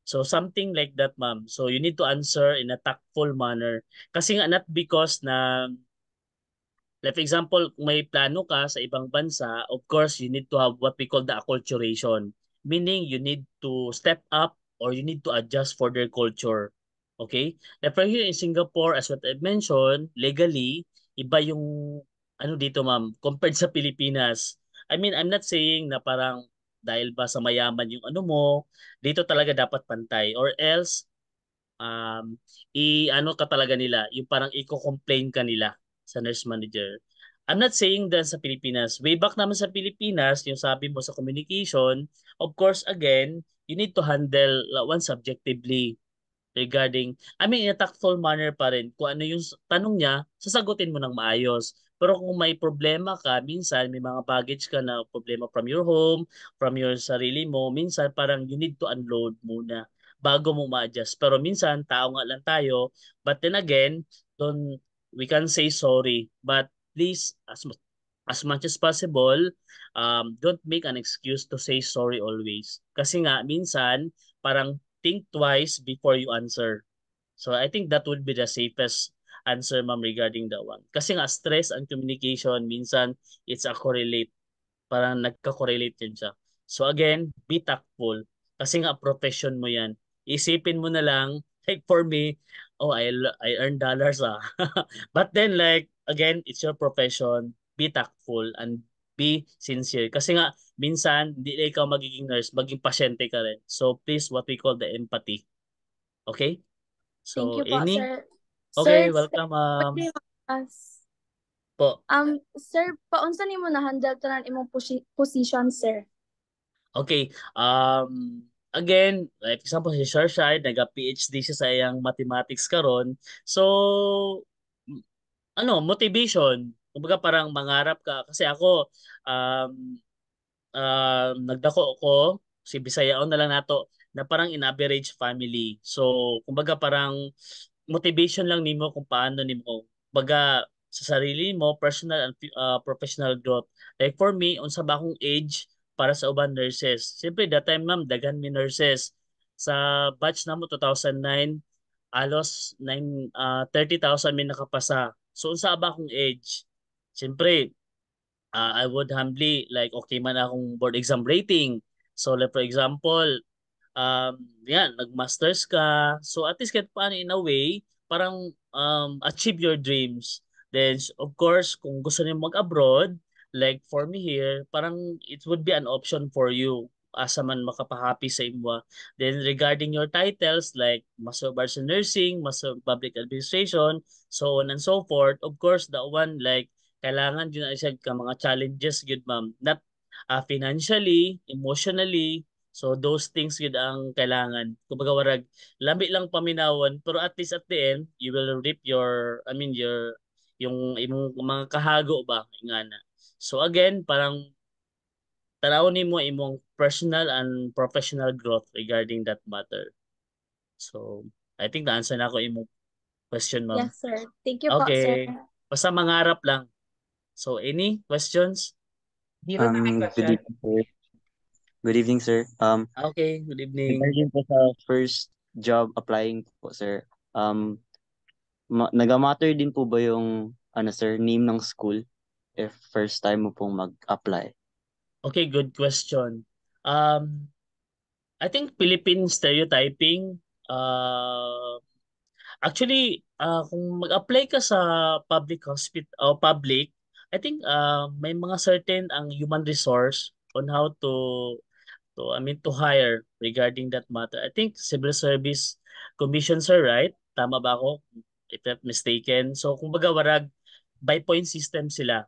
So something like that, ma'am. So you need to answer in a tactful manner. Kasi nga, not because na like for example, kung may plano ka sa ibang bansa, of course, you need to have what we call the acculturation. Meaning, you need to step up or you need to adjust for their culture. Okay? Like for here in Singapore, as what I mentioned, legally, iba yung ano dito ma'am, compared sa Pilipinas. I mean, I'm not saying na parang dahil ba sa mayaman yung ano mo, dito talaga dapat pantay. Or else, i-ano ka talaga nila, yung parang i-complain ka nila sa nurse manager. I'm not saying that sa Pilipinas. Way back naman sa Pilipinas, yung sabi mo sa communication, of course, again, you need to handle one subjectively regarding, I mean, in a tactful manner pa rin. Kung ano yung tanong niya, sasagutin mo ng maayos. Pero kung may problema ka, minsan may mga baggage ka na problema from your home, from your sarili mo, minsan parang you need to unload muna bago mo ma-adjust. Pero minsan, tao nga lang tayo. But then again, don't, we can say sorry. But please, as much as possible, don't make an excuse to say sorry always. Kasi nga, minsan, parang think twice before you answer. So I think that would be the safest answer, ma'am, regarding that one. Kasi nga, stress and communication, minsan, it's a correlate. Parang nagka-correlate yun siya. So again, be tactful. Kasi nga, profession mo yan. Isipin mo na lang, like for me, oh, I earn dollars ah. But then like, again, it's your profession. Be tactful and be sincere. Kasi nga, minsan, hindi na ikaw magiging nurse, maging pasyente ka rin. So please, what we call the empathy. Okay? Thank So, you po, any? sir. Okay, Sir, welcome, ma'am. pwede mas Po. sir, paunsa nimo na handle tanan imong position, sir? Okay. Again, like example, si Sir Shai, nag-PhD siya sa iyang mathematics karon. So, m- ano, motivation. Kumbaga parang mangarap ka. Kasi ako, um, nagdako ko, si Bisayaon na lang nato, na parang in average family. So, kumbaga parang motivation lang nimo kung paano nimo baga sa sarili mo personal and professional growth. Like for me, unsa ba akong age para sa uban nurses? Siyempre that time ma'am daghan mi nurses sa batch namo 2009 alos 30,000 mi nakapasa. So unsa ba akong age? Siyempre I would humbly like okay man akong board exam rating. So like for example, yan, nag-masters ka. So at least kahit paano in a way, parang achieve your dreams. Then of course, kung gusto niyo mag-abroad, like for me here, parang it would be an option for you asa man makapahappy sa imo. Then regarding your titles like Master of Arts in Nursing, Master of Public Administration, so on and so forth, of course, the one like kailangan yun na siya ka mga challenges good ma'am. Not financially, emotionally, so those things yun ang kailangan. Kumbaga warag lami lang paminawan pero at least at the end you will reap your I mean your yung imong mga kahago ba ingana. So again, parang tanawon nimo imong personal and professional growth regarding that matter. So I think na-answer na ako imong question, ma'am. Yes, sir. Thank you po, sir. Okay. Basta mangarap lang. So any questions? Do you have any Good question? evening, sir. Good evening, sir. Okay, good evening. Regarding po sa first job applying po, sir. Nagamatter din po ba yung sir, name ng school if first time mo pong mag-apply? Okay, good question. I think Philippine stereotyping, actually, kung mag-apply ka sa public hospital o public, I think may mga certain ang human resource on how to hire regarding that matter. I think Civil Service Commission, sir, right? Tama ba ako? If not mistaken. So, kumbaga, warag, by point system sila.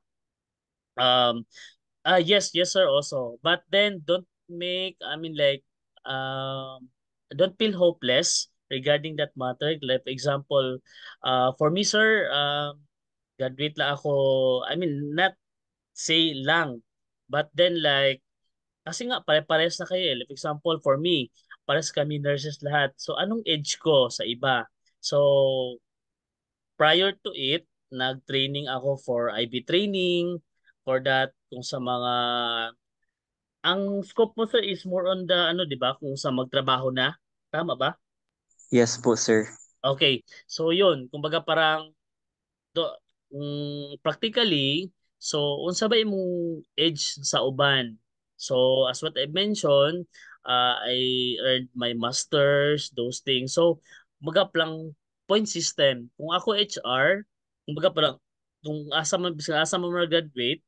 Yes, yes, sir, also. But then, don't feel hopeless regarding that matter. Like, for example, for me, sir, graduate lang ako, not say lang, but then like, kasi nga, pare-pares na kayo eh. Like, for example, for me, pares kami nurses lahat. So, anong age ko sa iba? So, prior to it, nag-training ako for IB training, for that, kung sa mga, ang scope mo sir is more on the, ano, di ba, kung sa magtrabaho na. Tama ba? Yes po, sir. Okay. So, yun. Kumbaga parang, do, practically, so unsa ba imong age sa uban? So as what I mentioned, I earned my masters, those things. So kumbaga lang point system. Kung ako HR, kumbaga parang kung asa man graduate,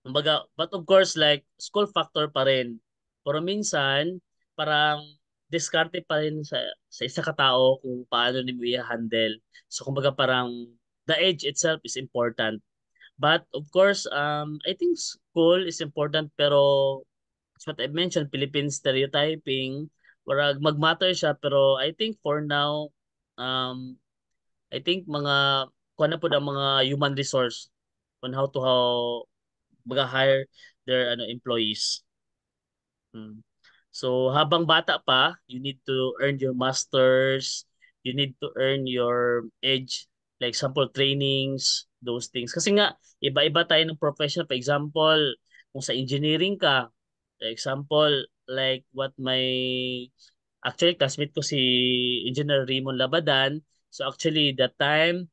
kumbaga, but of course like school factor pa rin. Pero minsan parang diskarte pa rin sa isa ka tao kung paano nimo i-handle. So kumbaga parang the age itself is important. But of course, I think school is important pero as what I mentioned, Philippine stereotyping, warag mag-matter siya pero I think for now, um, I think mga kuha na po ang mga human resource on how mag-hire their employees. So habang bata pa, you need to earn your masters, you need to earn your edge, like example trainings, those things. Kasi nga iba-iba tayo ng profession. For example, kung sa engineering ka, for example, like what my actually classmate ko si Engineer Raymond Labadan. So actually that time,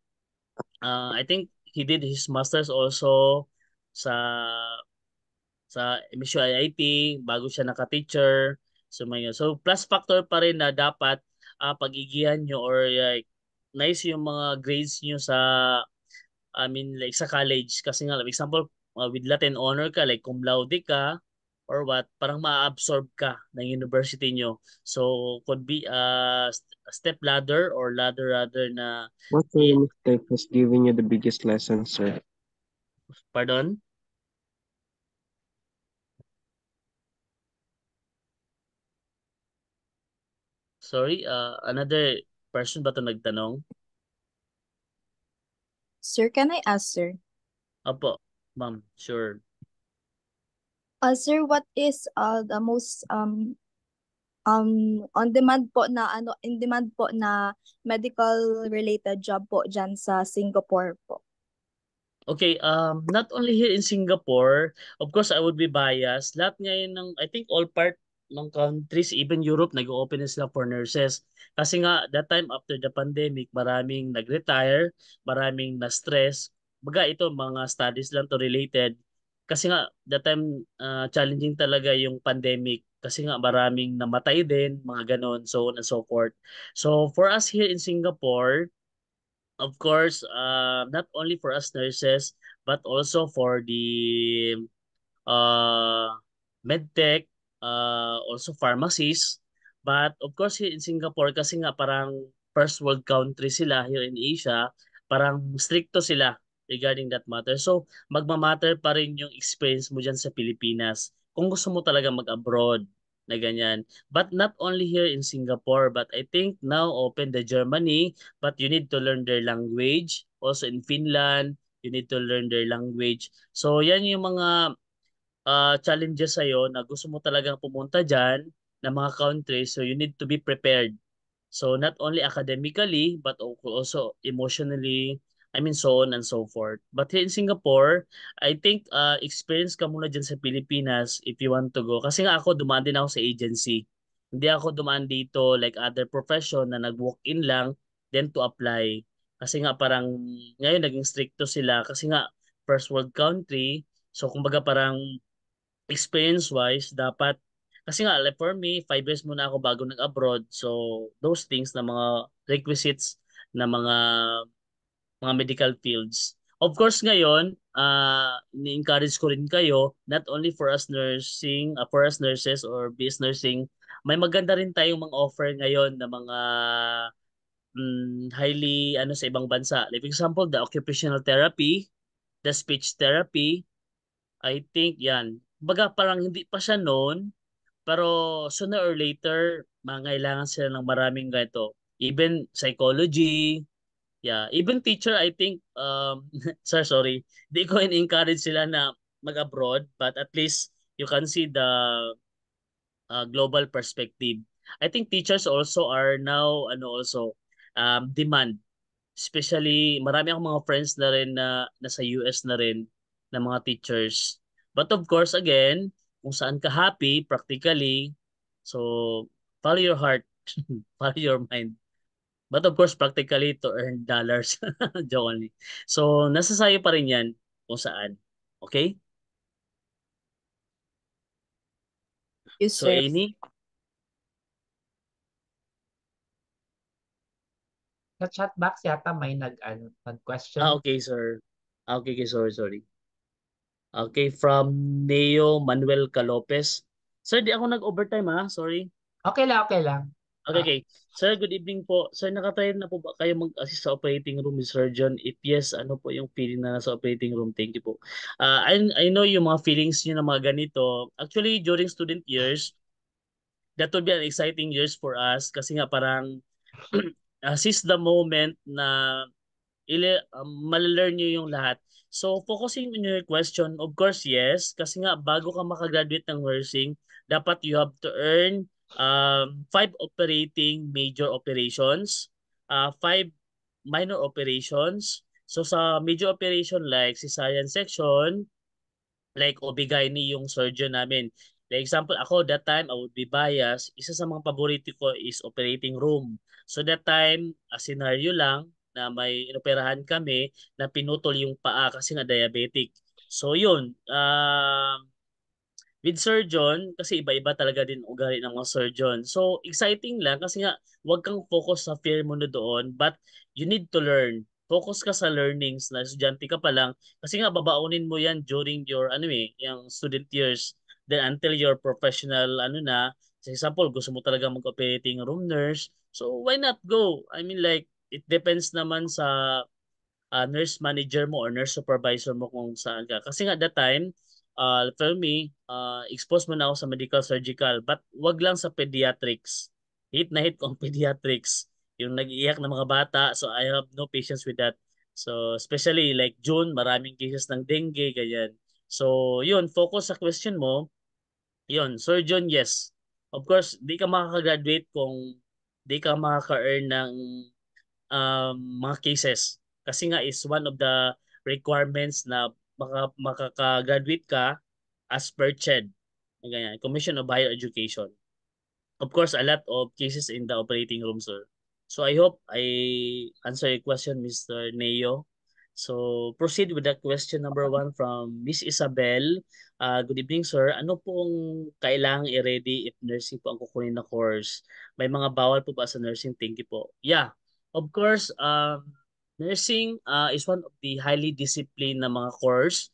I think he did his masters also sa MSU IIT bago siya naka-teacher. So plus factor pa rin na dapat pag-igihan nyo or like nice yung mga grades nyo sa like sa college kasi nga like example with Latin honor ka like cum laude ka or what parang ma-absorb ka ng university nyo. So could be a step ladder or ladder rather na What kind of type has given you the biggest lesson, sir? pardon. Sorry, another person ba ito nagtanong? Sir, can I ask, sir? Opo, ma'am, sure. Sir, what is the most on demand po na in demand po na medical related job po diyan sa Singapore po? Okay, not only here in Singapore, of course I would be biased. Lahat ngayon ng, I think all part ng countries, even Europe, nag-open na sila for nurses. Kasi nga, that time after the pandemic, maraming nag-retire, maraming na-stress. Baga ito, mga studies lang to related. Kasi nga, that time, challenging talaga yung pandemic. Kasi nga, maraming namatay din, mga ganon, so on and so forth. So, for us here in Singapore, of course, not only for us nurses, but also for the uh, medtech, also pharmacies. But of course, here in Singapore, kasi nga parang first world country sila here in Asia, parang stricto sila regarding that matter. So, magmamatter pa rin yung experience mo dyan sa Pilipinas. Kung gusto mo talaga mag-abroad na ganyan. But not only here in Singapore, but I think now open the Germany, but you need to learn their language. Also in Finland, you need to learn their language. So, yan yung mga challenges sa'yo na gusto mo talagang pumunta dyan na mga countries, so you need to be prepared. So not only academically, but also emotionally, so on and so forth. But here in Singapore, I think experience ka muna dyan sa Pilipinas if you want to go. Kasi nga ako, dumaan din ako sa agency. Hindi ako dumaan dito like other profession na nag-walk-in lang, then to apply. Kasi nga parang ngayon naging stricto sila kasi nga first world country. So kumbaga parang experience-wise, dapat, kasi nga, like for me, 5 years muna ako bago nag-abroad. So, those things na mga requisites na mga medical fields. Of course, ngayon, ni-encourage ko rin kayo, not only for us nursing, for us nurses or BS nursing, may maganda rin tayong mga offer ngayon na mga highly sa ibang bansa. Like for example, the occupational therapy, the speech therapy, I think yan. Baga parang hindi pa siya noon, pero sooner or later, mangailangan sila ng maraming ganito. Even psychology, yeah, even teacher, I think, sir, sorry, di ko in-encourage sila na mag-abroad, but at least you can see the global perspective. I think teachers also are now, also, demand. Especially, marami akong mga friends na rin na nasa US na rin na mga teachers. But of course, again, kung saan ka happy, practically, so follow your heart, follow your mind. But of course, practically to earn dollars. Joke only. So, nasa sayo pa rin yan kung saan. Okay? Yes, So, sir. Amy? Sa chat box yata may nag-question. Okay, sir. Okay, sorry. Okay, from Neo Manuel Calopez. Sir, di ako nag-overtime ha. Sorry. Okay lang. Okay. Sir, good evening po. Sir, nakatry na po ba kayo mag-assist sa operating room with surgeon? If yes, ano po yung feeling na nasa operating room? Thank you po. I know yung mga feelings niyo na mga ganito. Actually, during student years, that would be an exciting years for us kasi nga parang seize the moment na malalearn nyo yung lahat. So, focusing on your question, of course, yes. Kasi nga, bago ka makagraduate ng nursing, dapat you have to earn 5 operating major operations, 5 minor operations. So, sa major operation like cesarean section, like OB-GYN yung surgeon namin. Like example, ako that time I would be biased. Isa sa mga paborito ko is operating room. So that time, a scenario lang na may inoperahan kami na pinutol yung paa kasi nga diabetic. So yun, with surgeon, kasi iba-iba talaga din ugali ng mga surgeon. So, exciting lang kasi nga, huwag kang focus sa fear mo na doon, but you need to learn. Focus ka sa learnings na estudyante ka pa lang kasi nga babaunin mo yan during your yung student years. Then until your professional for example, gusto mo talaga mag-operating room nurse. So why not go? I mean like it depends naman sa nurse manager mo or nurse supervisor mo kung saan ka. Kasi nga that time, for me, exposed mo na ako sa medical surgical, but wag lang sa pediatrics. Hit na hit kong pediatrics. Yung nag-iiyak na mga bata, so I have no patience with that. So, especially like June, maraming cases ng dengue, ganyan. So, yun, focus sa question mo, yun, surgeon, yes. Of course, di ka makaka-graduate kung di ka makaka-earn ng mga cases. Kasi nga is one of the requirements na makaka-graduate ka as per CHED. Ganyan, Commission of Higher Education. Of course, a lot of cases in the operating room, sir. So I hope I answer your question, Mr. Neo. So proceed with the question number 1 from Miss Isabel. Good evening, sir. Ano pong kailangang i-ready if nursing po ang kukunin na course? May mga bawal po ba sa nursing? Thank you po. Yeah, of course, nursing is one of the highly disciplined na mga course.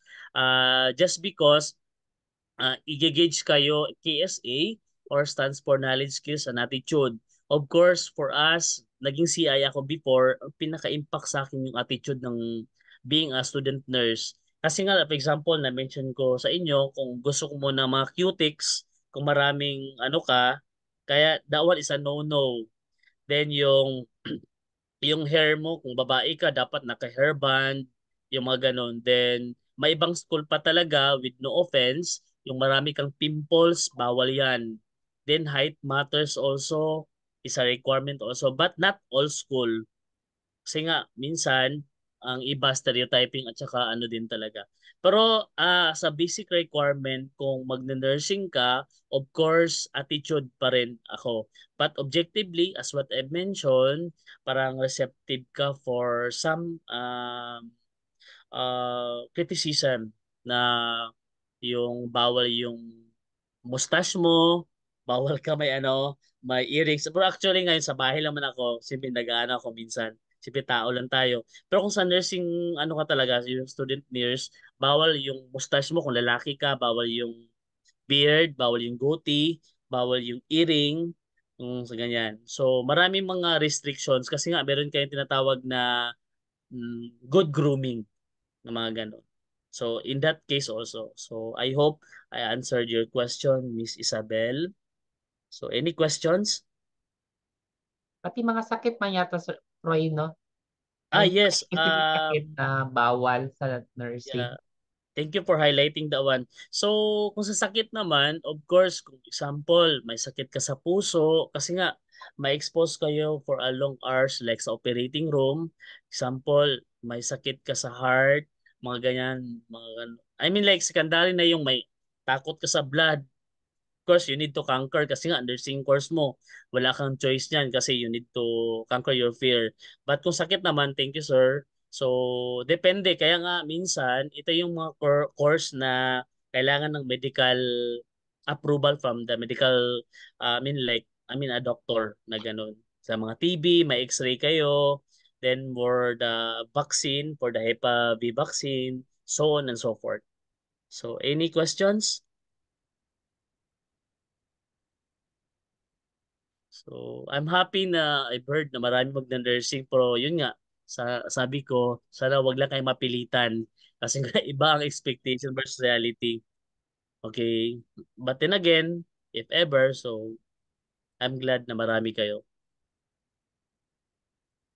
Just because i-gauge kayo KSA or stands for Knowledge, Skills, and Attitude. Of course, for us, naging CI ako before, ang pinaka-impact sa akin yung attitude ng being a student nurse. Kasi nga, for example, na-mention ko sa inyo, kung gusto ko muna mga cutics, kung maraming kaya that one is a no-no. Then yung hair mo, kung babae ka, dapat naka-hairband, yung mga ganun. Then, may ibang school pa talaga, with no offense, yung marami kang pimples, bawal yan. Then, height matters also, is a requirement also, but not all school. Kasi nga, minsan, ang iba stereotyping at saka din talaga. Pero sa basic requirement, kung magne-nursing ka, of course, attitude pa rin ako. But objectively, as what I mentioned, parang receptive ka for some criticism na yung bawal yung mustache mo, bawal ka may may earrings. Pero actually ngayon sa bahay naman ako, simple nag-aano ako minsan. Siyempre tao lang tayo. Pero kung sa nursing, ano ka talaga, yung student nurse, bawal yung mustache mo kung lalaki ka, bawal yung beard, bawal yung goatee, bawal yung earring, sa ganyan. So, maraming mga restrictions kasi nga meron kayong tinatawag na good grooming na mga ganon. So, in that case also. So, I hope I answered your question, Miss Isabel. So, any questions? Pati mga sakit man yata, Sir Roy, no? May mga Yes. specific sakit na bawal sa Yeah. nursing. Thank you for highlighting that one. So, kung sa sakit naman, of course, kung example, may sakit ka sa puso, kasi nga, ma-expose kayo for a long hours like sa operating room. Example, may sakit ka sa heart, mga ganyan, I mean like secondary na yung may takot ka sa blood, course, you need to conquer kasi nga nursing course mo, wala kang choice niyan kasi you need to conquer your fear. But kung sakit naman, thank you sir. So, depende. Kaya nga minsan, ito yung mga course na kailangan ng medical approval from the medical, I mean a doctor na ganun. Sa mga TB, may x-ray kayo, then for the vaccine, for the Hep B vaccine, so on and so forth. So, any questions? So, I'm happy na I've heard na marami magna-nursing pero yun nga, sabi ko, sana wag lang kayo mapilitan kasi nga iba ang expectation versus reality. Okay? But then again, if ever, so I'm glad na marami kayo.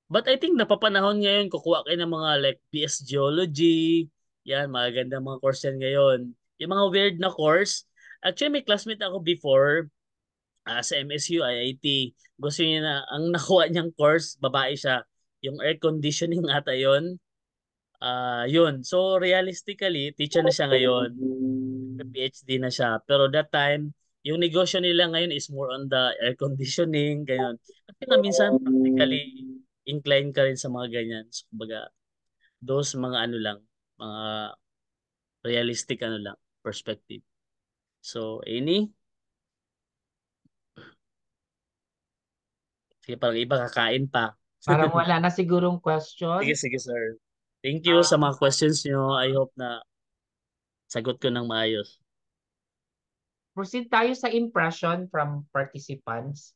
But I think napapanahon ngayon, kukuha kayo ng mga like BS Geology, yan, magaganda mga course yan ngayon. Yung mga weird na course, actually may classmate ako before, sa MSU IIT. Gusto niya na, ang nakuha niyang course, babae siya. Yung air conditioning ata yun. Yun. So, realistically, teacher na siya ngayon. PhD na siya. Pero that time, yung negosyo nila ngayon is more on the air conditioning, ganyan. Kasi nga minsan, practically, inclined ka rin sa mga ganyan. So, kumbaga, those mga ano lang, mga realistic ano lang, perspective. So, any? Sige, parang iba kakain pa. Parang wala na sigurong Sige, question. sige, sir. Thank you sa mga questions nyo. I hope na sagot ko ng maayos. Proceed tayo sa impression from participants.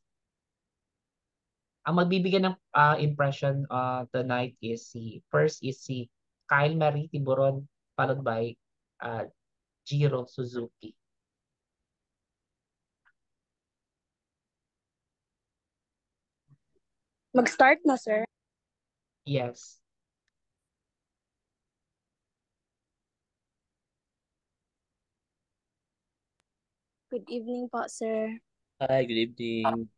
Ang magbibigay ng impression tonight is first is si Kyle Marie Tiburon, followed by Jiro Suzuki. Mag-start na, sir. Yes. Good evening po, sir. Hi, good evening.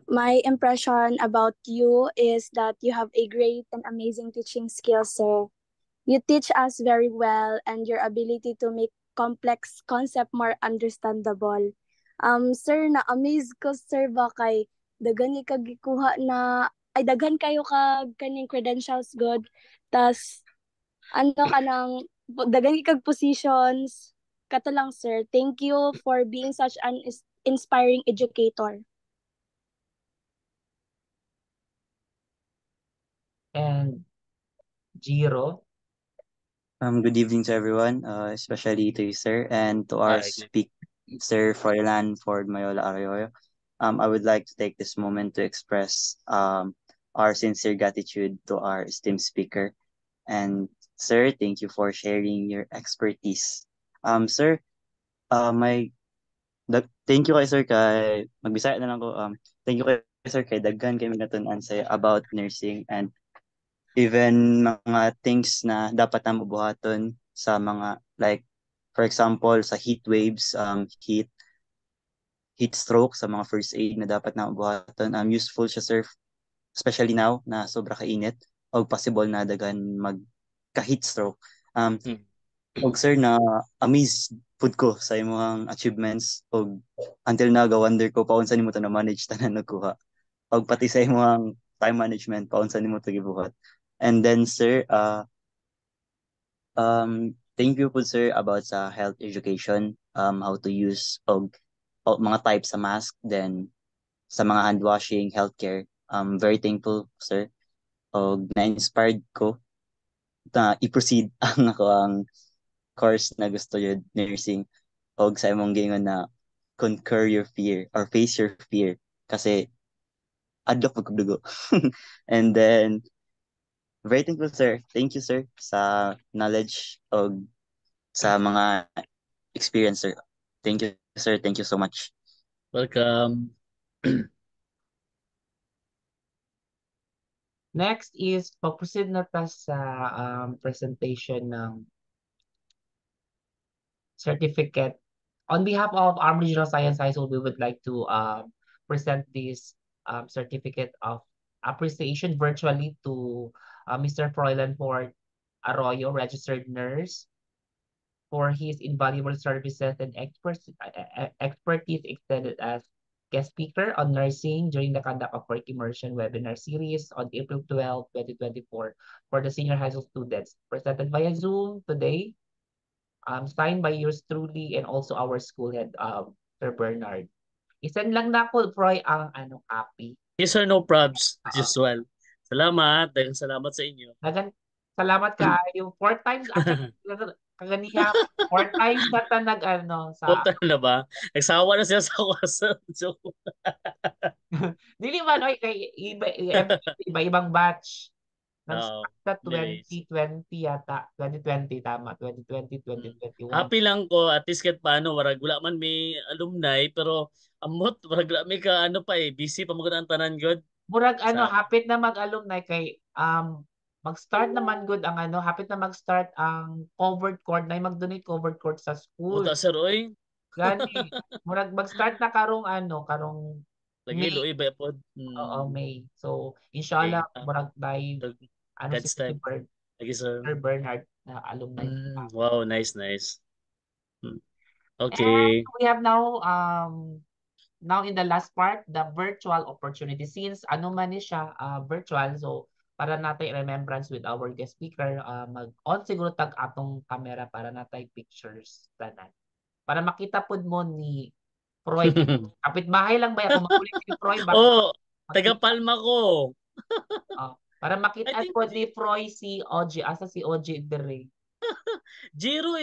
My impression about you is that you have a great and amazing teaching skills, sir. You teach us very well and your ability to make complex concept more understandable. Sir, na-amaze ko, sir, ba kay daghan ni kagikuha na, ay daghan kayo kag kaning credentials good, tas ano ka nang, daghan kag positions, kato lang, sir. Thank you for being such an inspiring educator. And Jiro. Good evening to everyone, especially to you, sir, and to our Hi, Sir Froilan Ford Mayola Arroyo. I would like to take this moment to express our sincere gratitude to our esteemed speaker. And sir, thank you for sharing your expertise. Sir, thank you kay sir kay magbisaya na lang ko. Thank you kay sir kay daghan kay minatunan sa about nursing and even mga things na dapat na mabuhaton sa mga like for example sa heat waves, heat stroke sa mga first aid na dapat na mabuhaton. Useful siya sir, especially now na sobra kainit o possible na dagan magka-heat stroke. Og sir na amaze pud ko sa imong achievements og until now ga wonder ko paunsa nimo to na manage tanan nagkuha. Og pati sa imong time management paunsa nimo to gibuhat. And then sir, thank you po sir about sa health education, how to use og mga types sa mask, then sa mga hand washing, healthcare. very thankful, sir. O na-inspired ko na i-proceed ang ako ang course na gusto yun, nursing. O sa imong gingon na conquer your fear or face your fear. Kasi adlok magdugo. And then, very thankful, sir. Thank you, sir, sa knowledge o sa mga experience, sir. Thank you, sir. Thank you so much. Welcome. Next is, pag-proceed na ta sa presentation ng certificate. On behalf of Arm Regional Science High School, we would like to present this certificate of appreciation virtually to Mr. Froilan Ford Arroyo, registered nurse, for his invaluable services and expertise extended as guest speaker on nursing during the conduct of work immersion webinar series on April 12, 2024 for the senior high school students, presented via Zoom today, signed by yours truly and also our school head, Sir Bernard. Isend lang na ko, Troy, ang copy. Yes sir, no probs. As usual. Salamat. Dahil salamat sa inyo. Salamat kayo. 4 times kaganiya. 4 times na ta sa Total na ba? Nagsawa na siya sa kwasa. So, dili man oy kay iba-ibang batch. Oo, Sa anyways. 2020 yata. 2020 tama. 2020, 2021. Happy lang ko at least kahit paano warag wala man may alumni pero amot warag wala may ka ano pa busy pa magud ang tanan god. Murag Sa hapit na mag-alumni kay mag-start naman good ang hapit na mag-start ang covered court na mag-donate covered court sa school. Buta sir oy. Gani, murag mag-start na karong karong Lagi May. luoy ba pod. Oo, May. So, inshallah, Okay. murag by God's si time. Lagi sir. Sir Bernard na alumni. Wow, nice. Okay. And we have now in the last part, the virtual opportunity. Since man ni siya virtual, so para natay remembrance with our guest speaker, mag-on siguro tag atong camera para natay pictures tanan. Para makita pud mo ni Freud. Kapit-bahay lang ba ako makulit si Freud ba? Oh, taga Palma ko. Para makita po ni Freud si OG. Asa si OG dire? Jiro,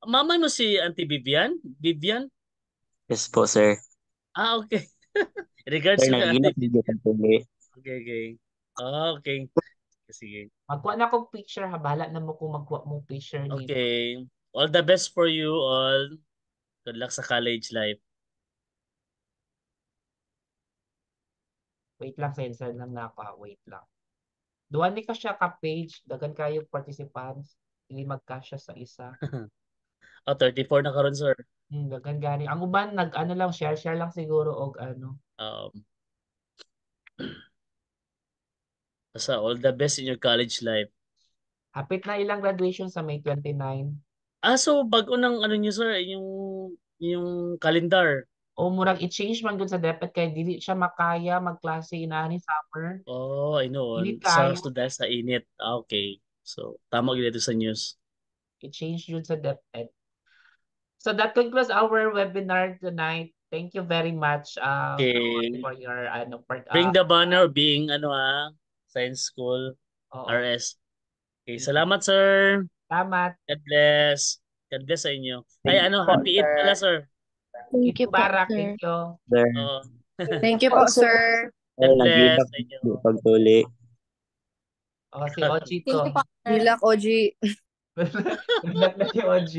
mama mo si Auntie Vivian? Vivian? Yes po, sir. Okay. Regards Sir, to nag-inap Auntie video Vivian. ko Okay. Okay. Sige. Magkuha na akong picture ha. Bahala na mo kung magkuha mong picture ni. Okay. All the best for you all. Good luck sa college life. Wait lang, sensor lang na ako. Wait lang. Duwan ni ka siya ka-page. Dagan kayo participants. Hindi magkasya sa isa. 34 na karon sir. Dagan gani. Ang uban, lang, share lang siguro og Basta all the best in your college life. Hapit na ilang graduation sa May 29. So bago ng niyo sir, yung calendar. O murag i-change man gud sa dapat kay dili siya makaya magklase inaani summer. Oh, I know. Init Sa kayo. dahil sa init. Okay. So tama gid dito sa news. I-change yun sa DepEd. So that concludes our webinar tonight. Thank you very much for your Bring the banner being Science School RS. Okay, salamat sir. Salamat. God bless. God bless sa inyo. Ay happy Eid pala sir. Thank you po, Barak, sir. thank you. Thank you po, sir. God bless sa inyo. Pagtuli. Si OG to. Good luck, OG. Good luck na si OG.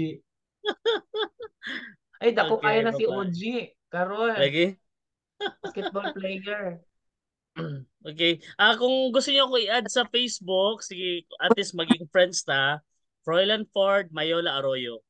Ay, dako Okay, kaya na si bye-bye. OG. Karon. Lagi? Basketball player. Okay. Kung gusto niyo ko i-add sa Facebook, sige, at least maging friends ta. Froilan Ford Mayola Arroyo.